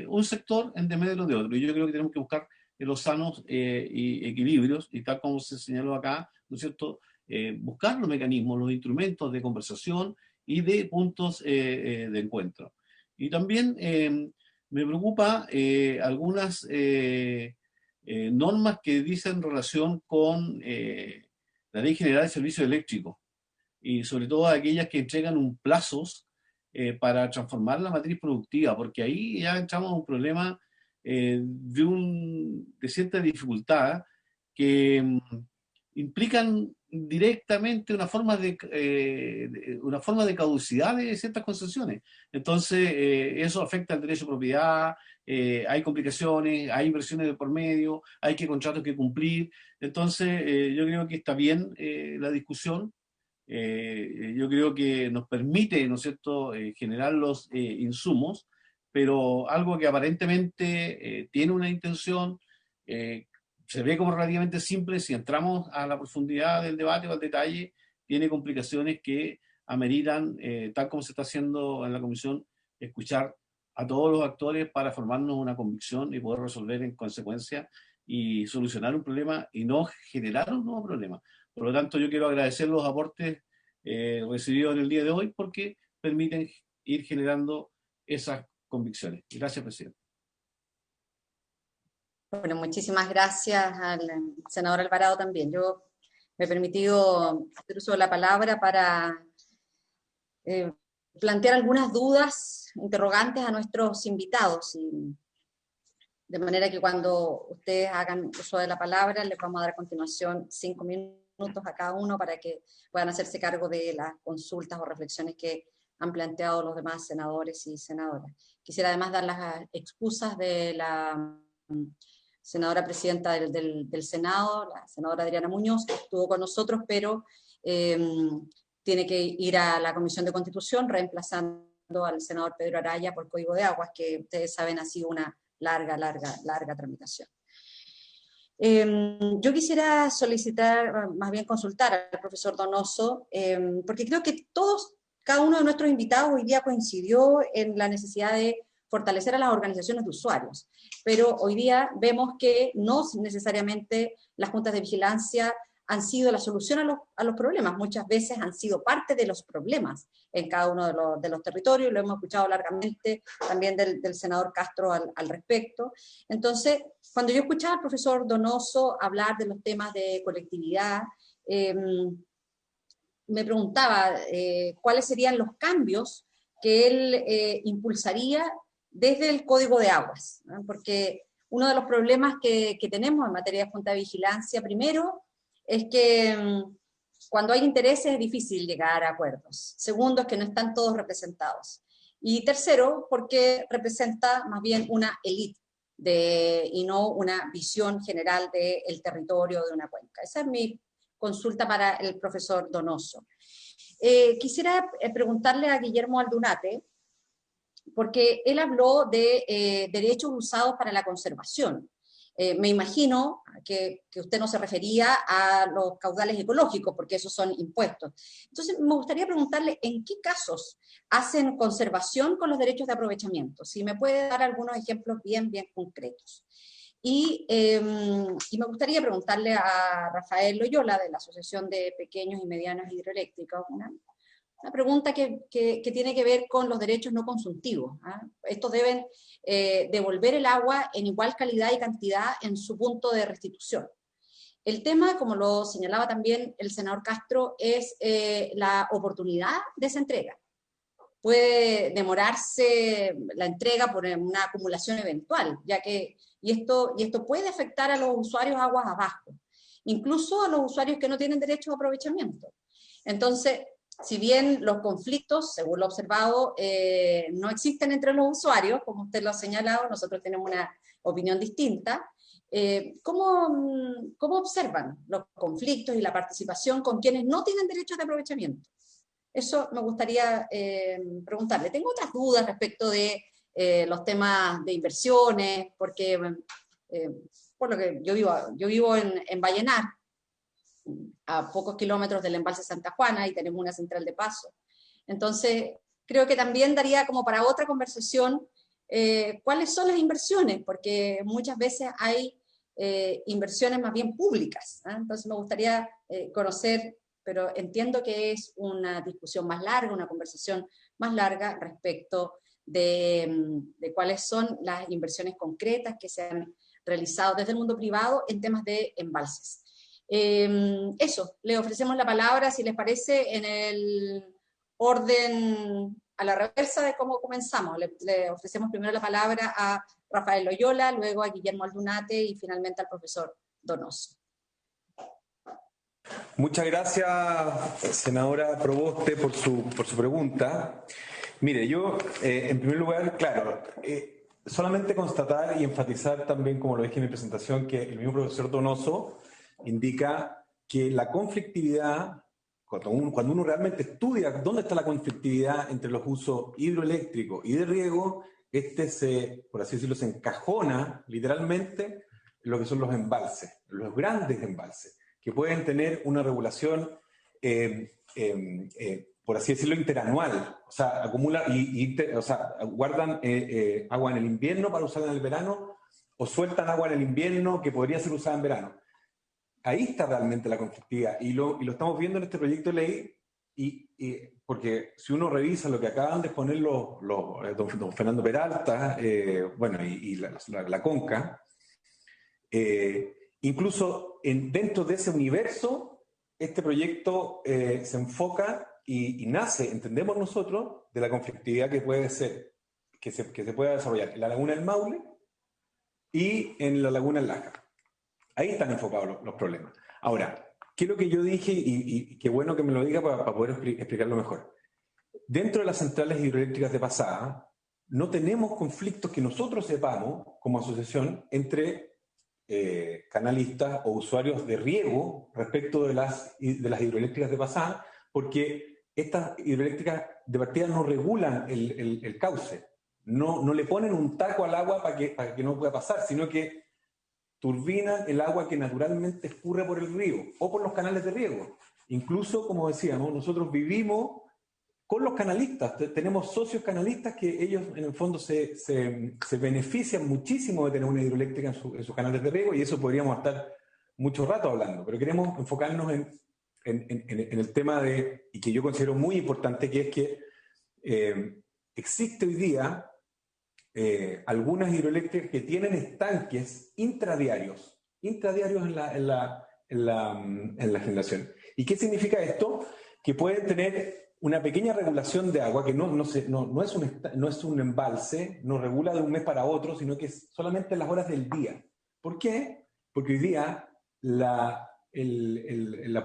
un sector en desmedro de otro. Y yo creo que tenemos que buscar los sanos y equilibrios, y tal como se señaló acá, ¿no es cierto?, buscar los mecanismos, los instrumentos de conversación y de puntos de encuentro. Y también me preocupa algunas normas que dicen relación con la Ley General de Servicios Eléctricos, y sobre todo aquellas que entregan un plazos para transformar la matriz productiva, porque ahí ya entramos a un problema de cierta dificultad que implican directamente una forma de caducidad de ciertas concesiones. Entonces, eso afecta al derecho de propiedad, hay complicaciones, hay inversiones de por medio, hay contratos que cumplir. Entonces, yo creo que está bien la discusión. Yo creo que nos permite, ¿no es cierto?, generar los insumos, pero algo que aparentemente tiene una intención, se ve como relativamente simple. Si entramos a la profundidad del debate o al detalle, tiene complicaciones que ameritan, tal como se está haciendo en la comisión, escuchar a todos los actores para formarnos una convicción y poder resolver en consecuencia y solucionar un problema y no generar un nuevo problema. Por lo tanto, yo quiero agradecer los aportes recibidos en el día de hoy, porque permiten ir generando esas convicciones. Gracias, presidente. Bueno, muchísimas gracias al senador Alvarado también. Yo me he permitido hacer uso de la palabra para plantear algunas dudas, interrogantes a nuestros invitados, y de manera que cuando ustedes hagan uso de la palabra, les vamos a dar a continuación 5 minutos a cada uno para que puedan hacerse cargo de las consultas o reflexiones que han planteado los demás senadores y senadoras. Quisiera además dar las excusas de la senadora presidenta del Senado, la senadora Adriana Muñoz, que estuvo con nosotros, pero tiene que ir a la Comisión de Constitución, reemplazando al senador Pedro Araya por Código de Aguas, que ustedes saben ha sido una larga tramitación. Yo quisiera solicitar, más bien consultar al profesor Donoso, porque creo que cada uno de nuestros invitados hoy día coincidió en la necesidad de fortalecer a las organizaciones de usuarios, pero hoy día vemos que no necesariamente las juntas de vigilancia han sido la solución a los problemas, muchas veces han sido parte de los problemas en cada uno de los territorios, lo hemos escuchado largamente también del senador Castro al respecto. Entonces, cuando yo escuchaba al profesor Donoso hablar de los temas de colectividad, me preguntaba cuáles serían los cambios que él impulsaría desde el Código de Aguas, ¿no? Porque uno de los problemas que tenemos en materia de junta de vigilancia, primero, es que cuando hay intereses es difícil llegar a acuerdos. Segundo, es que no están todos representados. Y tercero, porque representa más bien una élite y no una visión general del territorio de una cuenca. Esa es mi consulta para el profesor Donoso. Quisiera preguntarle a Guillermo Aldunate, porque él habló de derechos usados para la conservación. Me imagino que usted no se refería a los caudales ecológicos, porque esos son impuestos. Entonces, me gustaría preguntarle en qué casos hacen conservación con los derechos de aprovechamiento. Si me puede dar algunos ejemplos bien concretos. Y me gustaría preguntarle a Rafael Loyola, de la Asociación de Pequeños y Medianos Hidroeléctricos, una pregunta que tiene que ver con los derechos no consultivos. Estos deben devolver el agua en igual calidad y cantidad en su punto de restitución. El tema, como lo señalaba también el senador Castro, es la oportunidad de esa entrega. Puede demorarse la entrega por una acumulación eventual, y esto puede afectar a los usuarios aguas abajo, incluso a los usuarios que no tienen derecho a aprovechamiento. Entonces, si bien los conflictos, según lo observado, no existen entre los usuarios, como usted lo ha señalado, nosotros tenemos una opinión distinta, ¿cómo observan los conflictos y la participación con quienes no tienen derechos de aprovechamiento? Eso me gustaría preguntarle. Tengo otras dudas respecto de los temas de inversiones, porque por lo que yo vivo en Vallenar, a pocos kilómetros del embalse Santa Juana, y tenemos una central de paso. Entonces, creo que también daría como para otra conversación cuáles son las inversiones, porque muchas veces hay inversiones más bien públicas, ¿eh? Entonces me gustaría conocer, pero entiendo que es una discusión más larga, una conversación más larga respecto de cuáles son las inversiones concretas que se han realizado desde el mundo privado en temas de embalses. Eso, le ofrecemos la palabra, si les parece, en el orden a la reversa de cómo comenzamos. Le ofrecemos primero la palabra a Rafael Loyola, luego a Guillermo Aldunate y finalmente al profesor Donoso. Muchas gracias, senadora Proboste, por su pregunta. Mire, yo, en primer lugar, claro, solamente constatar y enfatizar también, como lo dije en mi presentación, que el mismo profesor Donoso indica que la conflictividad, cuando uno realmente estudia dónde está la conflictividad entre los usos hidroeléctricos y de riego, por así decirlo, se encajona literalmente en lo que son los embalses, los grandes embalses, que pueden tener una regulación, por así decirlo, interanual. O sea, guardan agua en el invierno para usarla en el verano, o sueltan agua en el invierno que podría ser usada en verano. Ahí está realmente la conflictividad, y lo estamos viendo en este proyecto de ley, porque si uno revisa lo que acaban de exponer don Fernando Peralta, y la CONCA, incluso dentro de ese universo, este proyecto se enfoca y nace, entendemos nosotros, de la conflictividad que puede ser, que se pueda desarrollar en la Laguna del Maule y en la Laguna del Laja. Ahí están enfocados los problemas. Ahora, ¿qué es lo que yo dije? Y qué bueno que me lo diga para poder explicarlo mejor. Dentro de las centrales hidroeléctricas de pasada, no tenemos conflictos que nosotros sepamos, como asociación, entre canalistas o usuarios de riego respecto de las hidroeléctricas de pasada, porque estas hidroeléctricas de partida no regulan el cauce, no le ponen un taco al agua para que no pueda pasar, sino que turbinan el agua que naturalmente escurre por el río o por los canales de riego. Incluso, como decíamos, nosotros vivimos con los canalistas, tenemos socios canalistas que ellos en el fondo se benefician muchísimo de tener una hidroeléctrica en sus canales de riego, y eso podríamos estar mucho rato hablando, pero queremos enfocarnos en el tema y que yo considero muy importante, que es que existe hoy día algunas hidroeléctricas que tienen estanques intradiarios en la generación. ¿Y qué significa esto? Que pueden tener una pequeña regulación de agua, que no es un embalse, no regula de un mes para otro, sino que es solamente en las horas del día. ¿Por qué? Porque hoy día la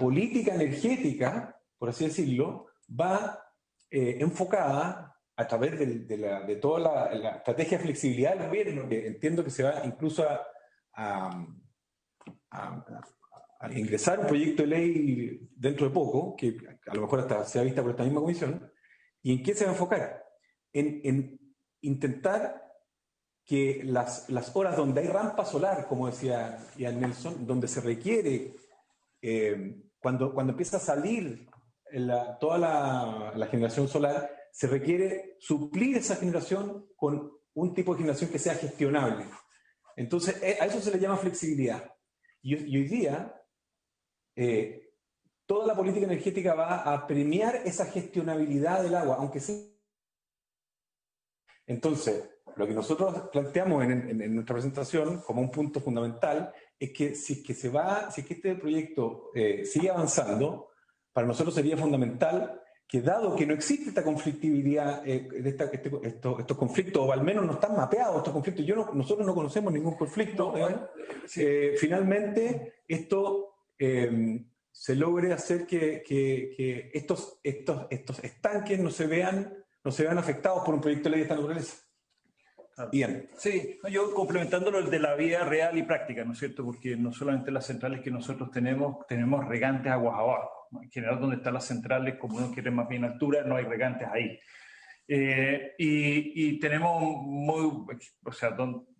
política energética, por así decirlo, va enfocada a través de toda la estrategia de flexibilidad del gobierno, que entiendo que se va incluso a ingresar un proyecto de ley dentro de poco, que a lo mejor hasta sea vista por esta misma comisión. ¿Y en qué se va a enfocar? En intentar que las horas donde hay rampa solar, como decía Ian Nelson, donde se requiere, cuando empieza a salir toda la generación solar, se requiere suplir esa generación con un tipo de generación que sea gestionable. Entonces, a eso se le llama flexibilidad. Y hoy día, toda la política energética va a premiar esa gestionabilidad del agua, aunque sea. Entonces, lo que nosotros planteamos en nuestra presentación como un punto fundamental es que si es que este proyecto sigue avanzando, para nosotros sería fundamental que, dado que no existe esta conflictividad, estos conflictos, o al menos no están mapeados estos conflictos, nosotros no conocemos ningún conflicto, finalmente esto se logre hacer que estos estanques no se vean afectados por un proyecto de ley de esta naturaleza. Bien. Sí, yo complementando lo de la vida real y práctica, ¿no es cierto? Porque no solamente las centrales que nosotros tenemos regantes aguas abajo. En general, donde están las centrales, como uno quiere más bien altura, no hay regantes ahí. Y tenemos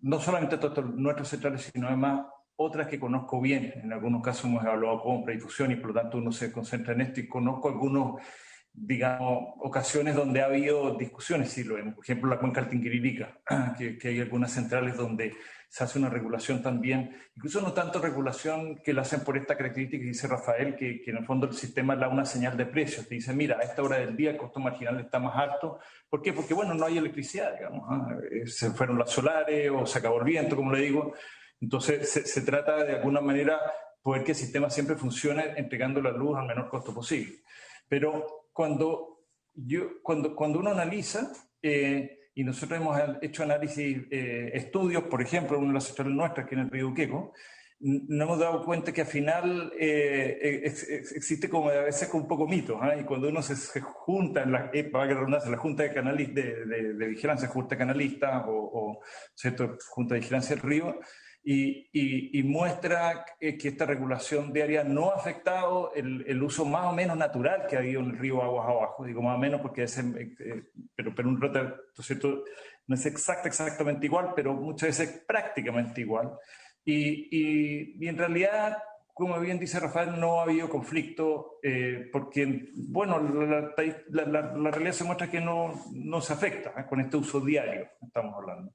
no solamente nuestras centrales, sino además otras que conozco bien. En algunos casos hemos evaluado compra y difusión, y por lo tanto uno se concentra en esto, y conozco algunos, digamos, ocasiones donde ha habido discusiones, sí, por ejemplo la cuenca del Tinguiririca, que hay algunas centrales donde se hace una regulación también, incluso no tanto regulación que la hacen por esta característica que dice Rafael, que en el fondo el sistema da una señal de precios, te dice, mira, a esta hora del día el costo marginal está más alto. ¿Por qué? Porque, bueno, no hay electricidad, digamos, se fueron las solares o se acabó el viento, como le digo. Entonces se trata de alguna manera poder que el sistema siempre funcione entregando la luz al menor costo posible. Pero cuando uno analiza, y nosotros hemos hecho análisis, estudios, por ejemplo, una de las centrales nuestras, que en el Río Duqueco, nos hemos dado cuenta que al final existe como a veces un poco mito, y cuando uno se junta, para que redundancia, la Junta de Vigilancia, Junta Canalista o ¿cierto? Junta de Vigilancia del Río, y muestra que esta regulación diaria no ha afectado el uso más o menos natural que ha habido en el río aguas abajo. Digo más o menos porque pero un rato, ¿cierto? No es exactamente igual, pero muchas veces prácticamente igual. Y en realidad, como bien dice Rafael, no ha habido conflicto, porque, bueno, la realidad se muestra que no se afecta con este uso diario, estamos hablando.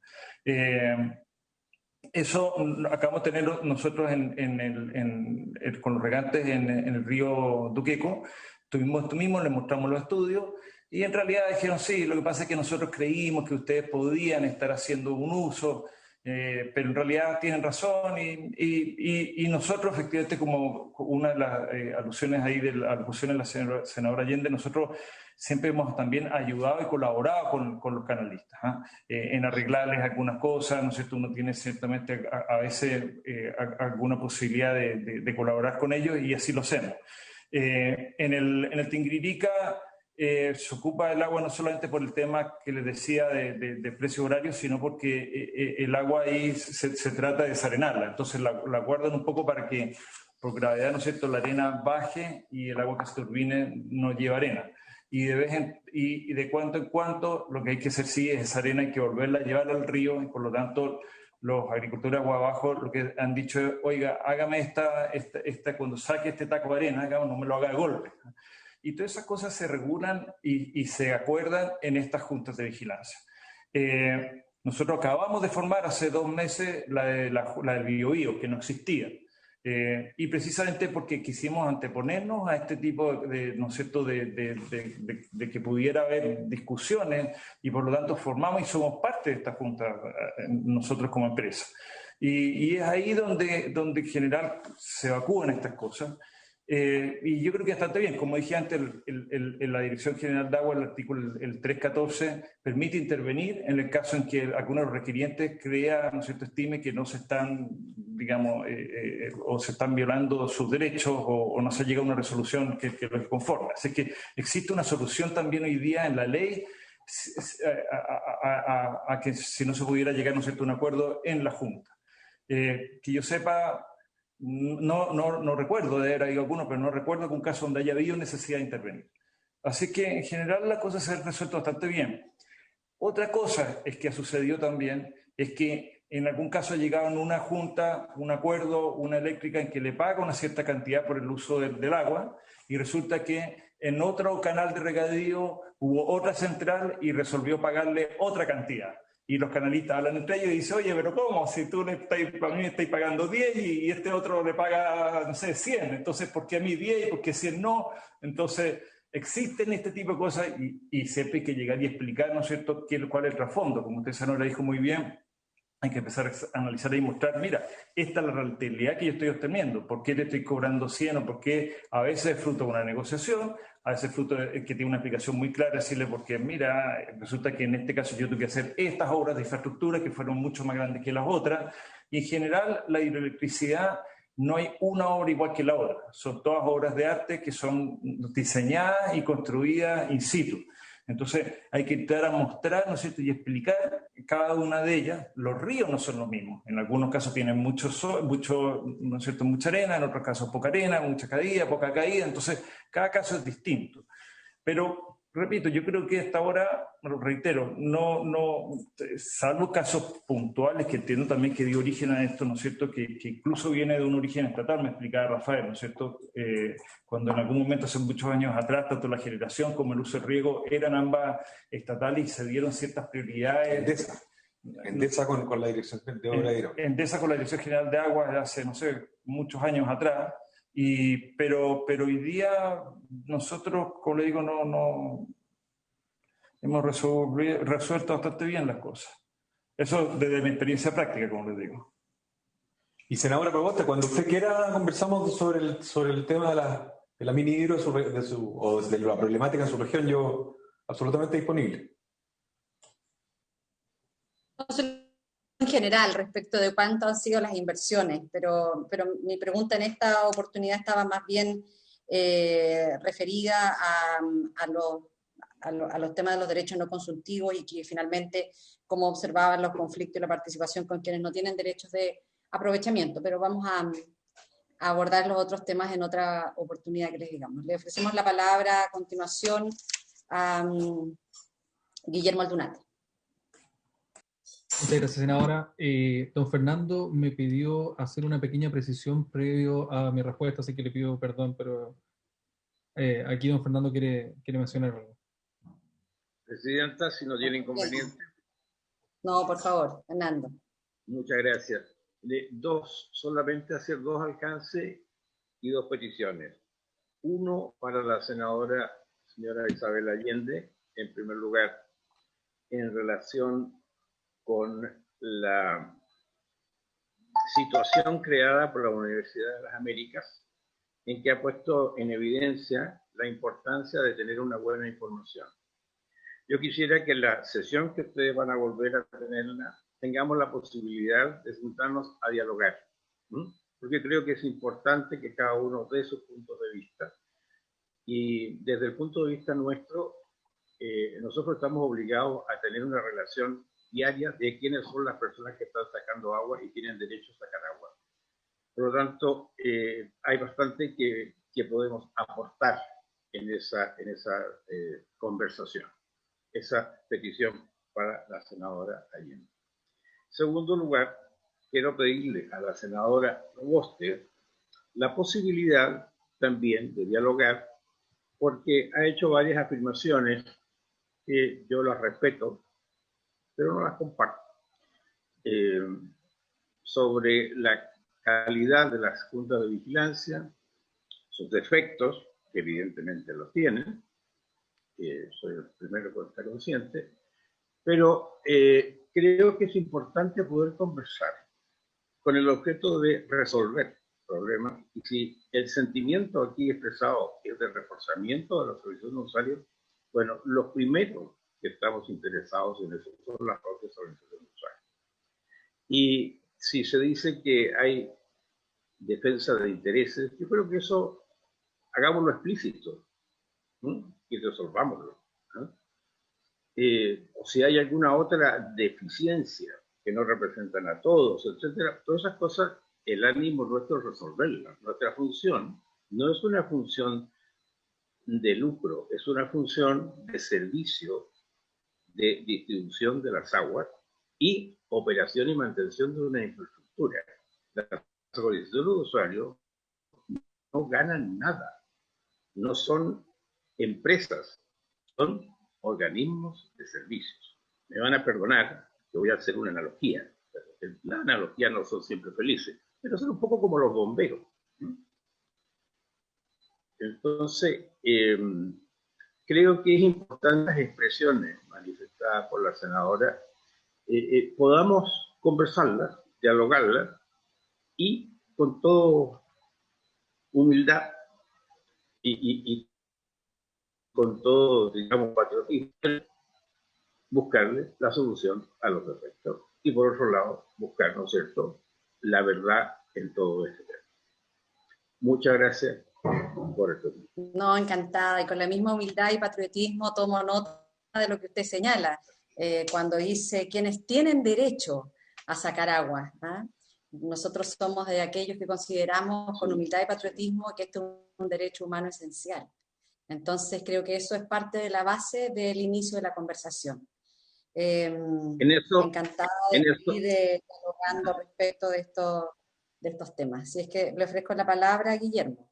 Eso acabamos de tener nosotros con los regantes en el río Duqueco. Tuvimos esto mismo, les mostramos los estudios, y en realidad dijeron, sí, lo que pasa es que nosotros creímos que ustedes podían estar haciendo un uso, pero en realidad tienen razón, y nosotros efectivamente, como una de las alusiones ahí de la alusión de la senadora Allende, nosotros siempre hemos también ayudado y colaborado con los canalistas, en arreglarles algunas cosas, ¿no es cierto? Uno tiene ciertamente a veces alguna posibilidad de colaborar con ellos, y así lo hacemos. En el Tinguiririca, se ocupa el agua no solamente por el tema que les decía de precio horario, sino porque el agua ahí se trata de desarenarla. Entonces la guardan un poco para que por gravedad, ¿no es cierto?, la arena baje y el agua que se turbine no lleva arena. Y de cuando en cuando lo que hay que hacer sí es esa arena hay que volverla a llevar al río, y por lo tanto los agricultores agua abajo lo que han dicho es, oiga, hágame esta cuando saque este taco de arena, no me lo haga de golpe. Y todas esas cosas se regulan y se acuerdan en estas juntas de vigilancia. Nosotros acabamos de formar hace 2 meses la del Biobío, que no existía. Y precisamente porque quisimos anteponernos a este tipo de, ¿no es cierto?, de que pudiera haber discusiones, y por lo tanto formamos y somos parte de esta junta nosotros como empresa. Y es ahí donde en general se evacúan estas cosas. Y yo creo que bastante bien. Como dije antes, la Dirección General de Agua, el artículo 314, permite intervenir en el caso en que alguno de los requirientes crea, ¿no es cierto?, estime que no se están, digamos, o se están violando sus derechos o no se llega a una resolución que los conforme. Así que existe una solución también hoy día en la ley a que si no se pudiera llegar, ¿no es cierto?, a un acuerdo en la Junta. Que yo sepa, no recuerdo de haber habido alguno, pero no recuerdo que un caso donde haya habido necesidad de intervenir. Así que en general la cosa se ha resuelto bastante bien. Otra cosa es que ha sucedido también, es que en algún caso ha llegado en una junta, un acuerdo, una eléctrica en que le paga una cierta cantidad por el uso del agua, y resulta que en otro canal de regadío hubo otra central y resolvió pagarle otra cantidad. Y los canalistas hablan entre ellos y dicen, oye, pero ¿cómo? Si tú a mí me estáis pagando 10 y este otro le paga, no sé, 100. Entonces, ¿por qué a mí 10 y por qué 100 no? Entonces, existen este tipo de cosas y siempre hay que llegar y explicar, ¿no es cierto?, cuál es el trasfondo. Como usted, Sanora, dijo muy bien, hay que empezar a analizar y mostrar, mira, esta es la rentabilidad que yo estoy obteniendo, por qué te estoy cobrando 100 o por qué a veces es fruto de una negociación, a veces es fruto de que tiene una explicación muy clara, decirle porque mira, resulta que en este caso yo tuve que hacer estas obras de infraestructura que fueron mucho más grandes que las otras, y en general la hidroelectricidad no hay una obra igual que la otra, son todas obras de arte que son diseñadas y construidas in situ. Entonces hay que entrar a mostrar, ¿no es cierto?, y explicar cada una de ellas. Los ríos no son los mismos. En algunos casos tienen ¿no es cierto?, mucha arena, en otros casos poca arena, mucha caída, poca caída. Entonces cada caso es distinto. Pero, repito, yo creo que hasta ahora, lo reitero, salvo casos puntuales que entiendo también que dio origen a esto, ¿no es cierto?, que incluso viene de un origen estatal, me explicaba Rafael, ¿no es cierto?, cuando en algún momento, hace muchos años atrás, tanto la generación como el uso del riego eran ambas estatales y se dieron ciertas prioridades. Endesa con la Dirección de Obra Hidráulica. Endesa con la Dirección General de Aguas hace, no sé, muchos años atrás. Pero hoy día nosotros, como le digo, no hemos resuelto bastante bien las cosas. Eso desde mi experiencia práctica, como les digo. Y senadora Proboste, cuando usted quiera conversamos sobre el tema de la mini hidro o de la problemática en su región, yo absolutamente disponible. En general, respecto de cuánto han sido las inversiones, pero mi pregunta en esta oportunidad estaba más bien referida a los temas de los derechos no consultivos y que finalmente cómo observaban los conflictos y la participación con quienes no tienen derechos de aprovechamiento, pero vamos a abordar los otros temas en otra oportunidad que les digamos. Le ofrecemos la palabra a continuación a Guillermo Aldunate. Muchas gracias, senadora. Don Fernando me pidió hacer una pequeña precisión previo a mi respuesta, así que le pido perdón, pero aquí don Fernando quiere mencionar algo. Presidenta, si no tiene inconveniente. No, por favor, Fernando. Muchas gracias. Solamente hacer 2 alcances y 2 peticiones. Uno para la señora Isabel Allende, en primer lugar, en relación con la situación creada por la Universidad de las Américas, en que ha puesto en evidencia la importancia de tener una buena información. Yo quisiera que en la sesión que ustedes van a volver a tenerla, tengamos la posibilidad de juntarnos a dialogar, porque creo que es importante que cada uno dé sus puntos de vista. Y desde el punto de vista nuestro, nosotros estamos obligados a tener una relación diaria de quiénes son las personas que están sacando agua y tienen derecho a sacar agua. Por lo tanto, hay bastante que podemos aportar en esa conversación, esa petición para la senadora Allende. En segundo lugar, quiero pedirle a la senadora Roboste la posibilidad también de dialogar, porque ha hecho varias afirmaciones que yo las respeto, pero no las comparto, sobre la calidad de las juntas de vigilancia, sus defectos, que evidentemente los tienen, soy el primero que está consciente, pero creo que es importante poder conversar con el objeto de resolver problemas, y si el sentimiento aquí expresado es de reforzamiento de la solución de usuarios, bueno, los primeros que estamos interesados en eso son las propias organizaciones de usuarios. Y si se dice que hay defensa de intereses, yo creo que eso hagámoslo explícito, ¿no? Y resolvámoslo, ¿no? O si hay alguna otra deficiencia que no representan a todos, etcétera, todas esas cosas, el ánimo nuestro es resolverlas. Nuestra función no es una función de lucro, es una función de servicio de distribución de las aguas y operación y mantención de una infraestructura. Las organizaciones de usuarios no ganan nada, no son empresas, son organismos de servicios. Me van a perdonar que voy a hacer una analogía. Las analogías no son siempre felices, pero son un poco como los bomberos. Entonces, creo que es importante las expresiones manifestadas por la senadora, podamos conversarlas, dialogarlas y con toda humildad y con todo, digamos, patriotismo, buscarle la solución a los defectos. Y por otro lado, buscar, ¿no es cierto?, la verdad en todo este tema. Muchas gracias por esto. No, encantada, y con la misma humildad y patriotismo tomo nota de lo que usted señala, cuando dice quienes tienen derecho a sacar agua, ¿ah? Nosotros somos de aquellos que consideramos con humildad y patriotismo que esto es un derecho humano esencial. Entonces creo que eso es parte de la base del inicio de la conversación. Encantada de seguir dialogando respecto de estos temas. Así es que le ofrezco la palabra a Guillermo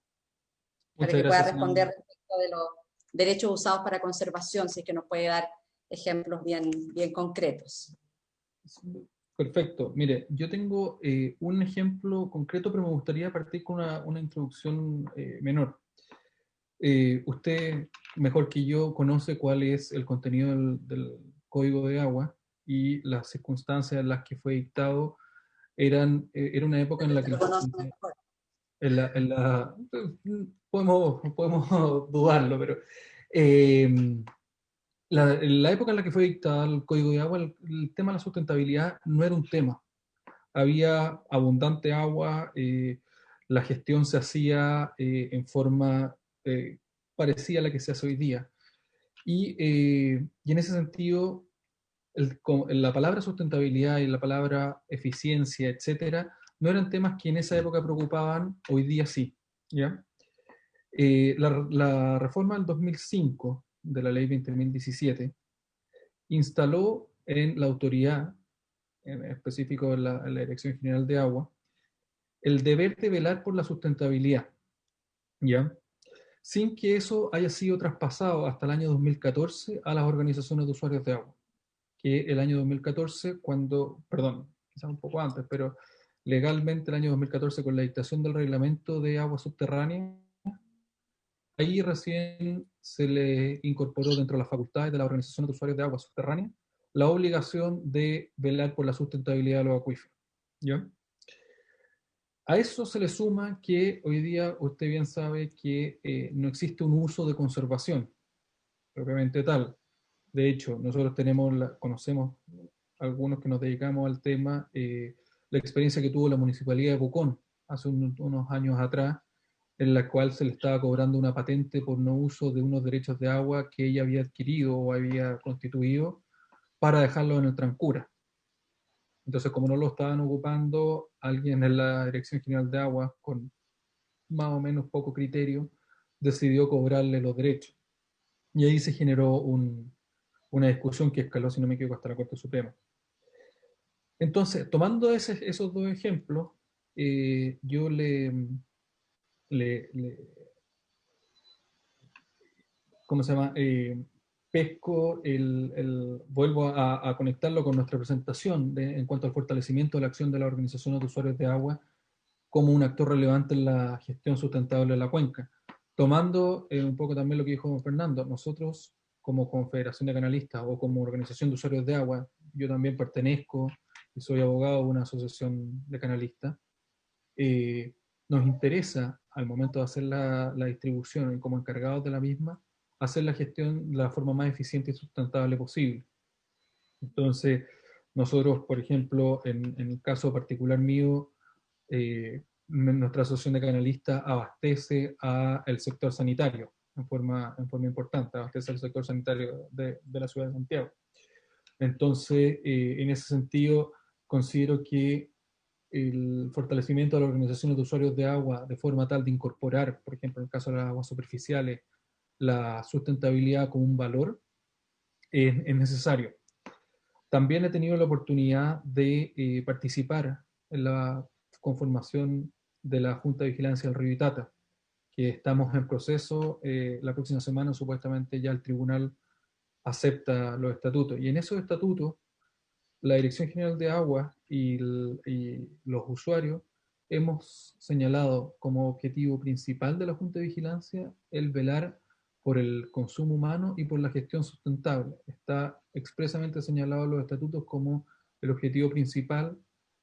para que pueda responder respecto de los derechos usados para conservación, si es que nos puede dar ejemplos bien concretos. Perfecto. Mire, yo tengo un ejemplo concreto, pero me gustaría partir con una introducción menor. Usted, mejor que yo, conoce cuál es el contenido del Código de Agua, y las circunstancias en las que fue dictado era una época en la que podemos dudarlo, pero la época en la que fue dictado el Código de Agua, el tema de la sustentabilidad no era un tema. Había abundante agua, la gestión se hacía en forma parecida a la que se hace hoy día. Y en ese sentido, la palabra sustentabilidad y la palabra eficiencia, etcétera, no eran temas que en esa época preocupaban, hoy día sí, ¿ya? La reforma del 2005 de la ley 20.017 instaló en la autoridad, en específico en la Dirección General de Agua, el deber de velar por la sustentabilidad, ¿ya? Sin que eso haya sido traspasado hasta el año 2014 a las organizaciones de usuarios de agua. Que el año 2014, quizás un poco antes, pero legalmente el año 2014, con la dictación del reglamento de agua subterránea, ahí recién se le incorporó dentro de las facultades de la Organización de Usuarios de Agua Subterránea la obligación de velar por la sustentabilidad de los acuíferos, ¿ya? A eso se le suma que hoy día usted bien sabe que no existe un uso de conservación propiamente tal. De hecho, nosotros conocemos algunos que nos dedicamos al tema, la experiencia que tuvo la Municipalidad de Pucón hace unos años atrás, en la cual se le estaba cobrando una patente por no uso de unos derechos de agua que ella había adquirido o había constituido para dejarlo en el Trancura. Entonces, como no lo estaban ocupando, alguien en la Dirección General de Aguas, con más o menos poco criterio, decidió cobrarle los derechos. Y ahí se generó una discusión que escaló, si no me equivoco, hasta la Corte Suprema. Entonces, tomando esos dos ejemplos, yo ¿cómo se llama? Pesco, vuelvo a conectarlo con nuestra presentación en cuanto al fortalecimiento de la acción de las organizaciones de usuarios de agua como un actor relevante en la gestión sustentable de la cuenca. Tomando un poco también lo que dijo Fernando, nosotros como Confederación de Canalistas o como Organización de Usuarios de Agua, yo también pertenezco y soy abogado de una asociación de canalistas, nos interesa al momento de hacer la distribución y como encargados de la misma, hacer la gestión de la forma más eficiente y sustentable posible. Entonces, nosotros, por ejemplo, en el caso particular mío, nuestra asociación de canalistas abastece al sector sanitario en forma importante, abastece al sector sanitario de la ciudad de Santiago. Entonces, en ese sentido, considero que el fortalecimiento de las organizaciones de usuarios de agua de forma tal de incorporar, por ejemplo, en el caso de las aguas superficiales, la sustentabilidad como un valor, es necesario. También he tenido la oportunidad de participar en la conformación de la Junta de Vigilancia del Río Itata, que estamos en proceso. La próxima semana supuestamente ya el tribunal acepta los estatutos. Y en esos estatutos, la Dirección General de Agua y los usuarios hemos señalado como objetivo principal de la Junta de Vigilancia el velar por el consumo humano y por la gestión sustentable. Está expresamente señalado en los estatutos como el objetivo principal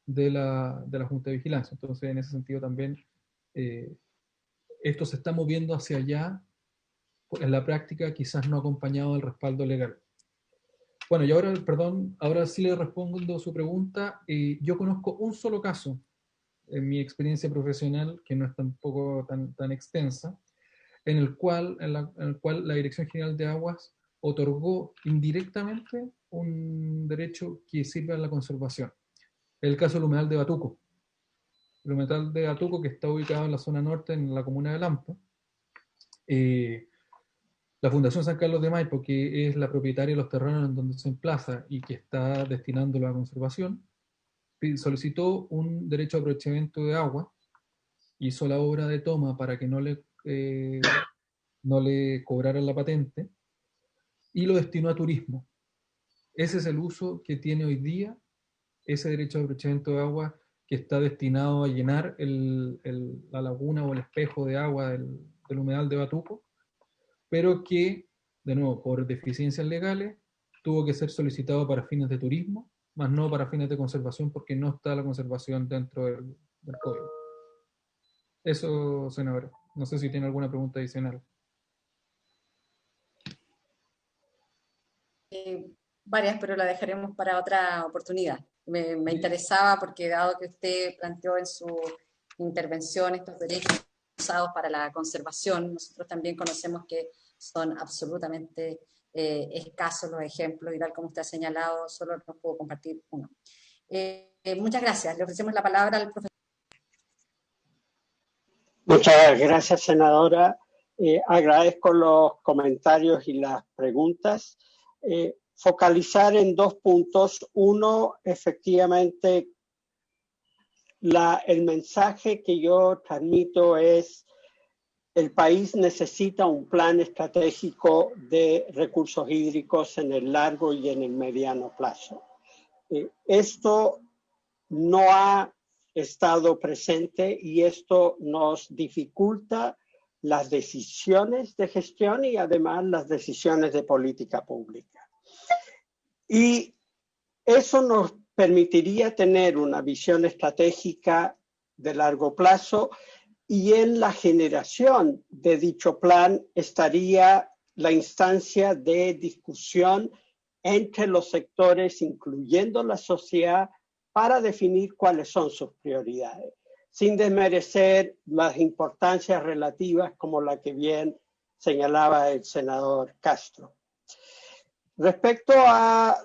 de la Junta de Vigilancia. Entonces, en ese sentido también, esto se está moviendo hacia allá, en la práctica quizás no acompañado del respaldo legal. Bueno, y ahora, perdón, ahora sí le respondo su pregunta. Yo conozco un solo caso en mi experiencia profesional, que no es tampoco tan extensa, en el cual la Dirección General de Aguas otorgó indirectamente un derecho que sirve a la conservación. El caso del humedal de Batuco. El humedal de Batuco, que está ubicado en la zona norte, en la comuna de Lampa. La Fundación San Carlos de Maipo, que es la propietaria de los terrenos en donde se emplaza y que está destinándolo a conservación, solicitó un derecho de aprovechamiento de agua, hizo la obra de toma para que no le cobraran la patente y lo destinó a turismo. Ese es el uso que tiene hoy día ese derecho de aprovechamiento de agua, que está destinado a llenar la laguna o el espejo de agua del humedal de Batuco, pero que, de nuevo, por deficiencias legales, tuvo que ser solicitado para fines de turismo, más no para fines de conservación, porque no está la conservación dentro del código. Eso, senadora. No sé si tiene alguna pregunta adicional. Varias, pero la dejaremos para otra oportunidad. Me interesaba porque, dado que usted planteó en su intervención estos derechos usados para la conservación, nosotros también conocemos que son absolutamente escasos los ejemplos, y tal como usted ha señalado, solo nos puedo compartir uno. Muchas gracias. Le ofrecemos la palabra al profesor. Muchas gracias, senadora. Agradezco los comentarios y las preguntas. Focalizar en dos puntos. Uno, efectivamente, el mensaje que yo transmito es: el país necesita un plan estratégico de recursos hídricos en el largo y en el mediano plazo. Esto no ha estado presente y esto nos dificulta las decisiones de gestión y además las decisiones de política pública. Y eso nos permitiría tener una visión estratégica de largo plazo, y en la generación de dicho plan estaría la instancia de discusión entre los sectores, incluyendo la sociedad, para definir cuáles son sus prioridades. sin desmerecer las importancias relativas como la que bien señalaba el senador Castro. Respecto a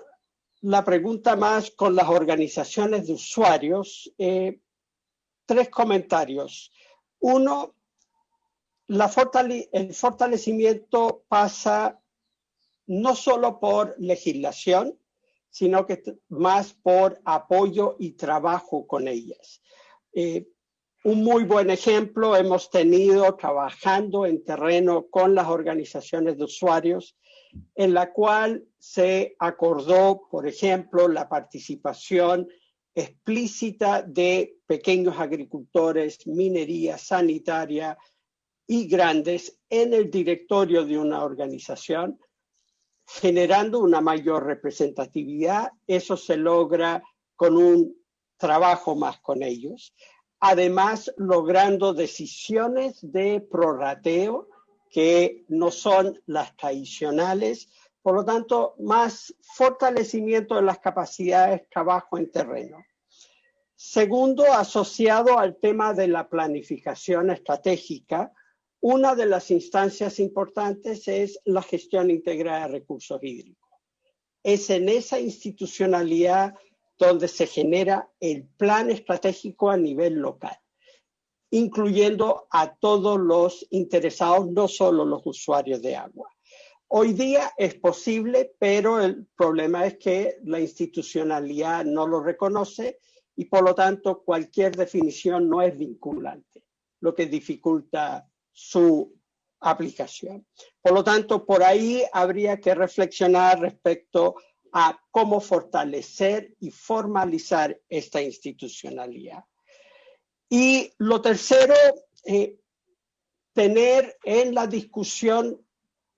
la pregunta más con las organizaciones de usuarios, 3 comentarios. Uno, el fortalecimiento pasa no solo por legislación, sino que más por apoyo y trabajo con ellas. Un muy buen ejemplo hemos tenido trabajando en terreno con las organizaciones de usuarios, en la cual se acordó, por ejemplo, la participación explícita de pequeños agricultores, minería sanitaria y grandes en el directorio de una organización, generando una mayor representatividad. Eso se logra con un trabajo más con ellos. Además, logrando decisiones de prorrateo que no son las tradicionales. Por lo tanto, más fortalecimiento de las capacidades, trabajo en terreno. Segundo, asociado al tema de la planificación estratégica, una de las instancias importantes es la gestión integrada de recursos hídricos. Es en esa institucionalidad donde se genera el plan estratégico a nivel local, incluyendo a todos los interesados, no solo los usuarios de agua. Hoy día es posible, pero el problema es que la institucionalidad no lo reconoce y por lo tanto cualquier definición no es vinculante, lo que dificulta su aplicación. Por lo tanto, por ahí habría que reflexionar respecto a cómo fortalecer y formalizar esta institucionalidad. Y lo tercero, tener en la discusión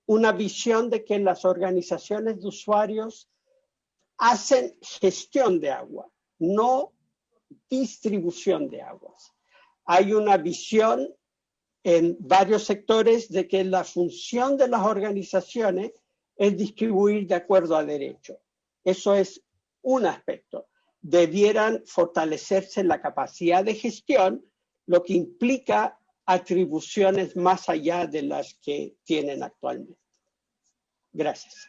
una visión de que las organizaciones de usuarios hacen gestión de agua, no distribución de aguas. Hay una visión en varios sectores de que la función de las organizaciones es distribuir de acuerdo a derecho. Eso es un aspecto. Debieran fortalecerse la capacidad de gestión, lo que implica atribuciones más allá de las que tienen actualmente. Gracias.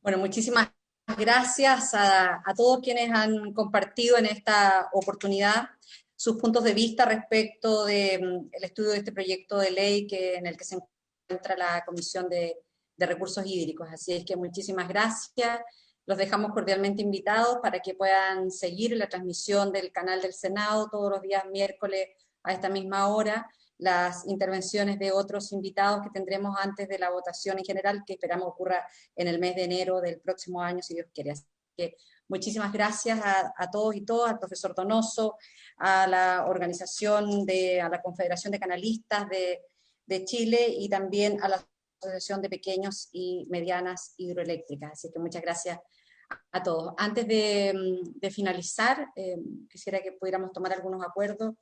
Bueno, muchísimas gracias a todos quienes han compartido en esta oportunidad sus puntos de vista respecto del estudio de este proyecto de ley en el que se encuentra la Comisión de Recursos Hídricos. Así es que muchísimas gracias. Los dejamos cordialmente invitados para que puedan seguir la transmisión del canal del Senado todos los días miércoles a esta misma hora, las intervenciones de otros invitados que tendremos antes de la votación en general, que esperamos ocurra en el mes de enero del próximo año, si Dios quiere. Así que muchísimas gracias a todos y todas, al profesor Donoso, a la organización, a la Confederación de Canalistas de Chile y también a la Asociación de Pequeños y Medianas Hidroeléctricas. Así que muchas gracias a todos. Antes de finalizar, quisiera que pudiéramos tomar algunos acuerdos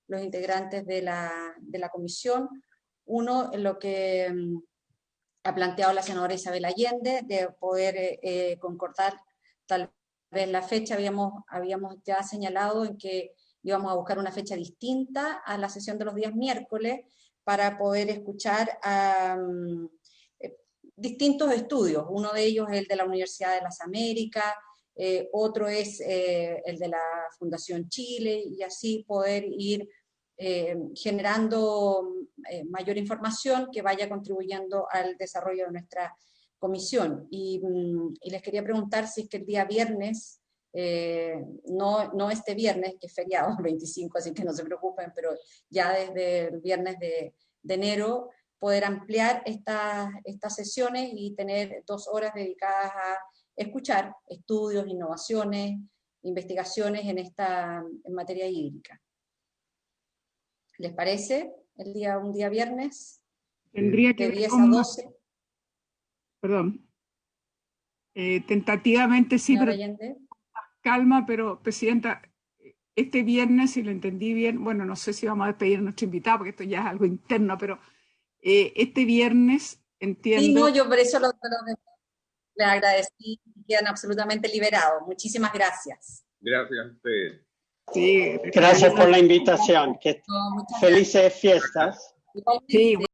los integrantes de la comisión. Uno, en lo que ha planteado la senadora Isabel Allende, de poder concordar tal vez la fecha. Habíamos ya señalado en que íbamos a buscar una fecha distinta a la sesión de los días miércoles para poder escuchar a distintos estudios. Uno de ellos es el de la Universidad de las Américas, otro es el de la Fundación Chile, y así poder ir generando mayor información que vaya contribuyendo al desarrollo de nuestra comisión. Y les quería preguntar si es que el día viernes, no este viernes, que es feriado, 25, así que no se preocupen, pero ya desde el viernes de enero, poder ampliar estas sesiones y tener 2 horas dedicadas a escuchar estudios, innovaciones, investigaciones en materia hídrica. ¿Les parece? Un día viernes, tendría que de 10 a 12. Perdón. Tentativamente sí, pero calma, pero Presidenta, este viernes, si lo entendí bien, bueno, no sé si vamos a despedir a nuestro invitado, porque esto ya es algo interno, pero este viernes entiendo... Sí, no, yo por eso les agradecí y quedan absolutamente liberados. Muchísimas gracias. Gracias a ustedes. Sí, Gracias por la invitación. Que felices fiestas. sí.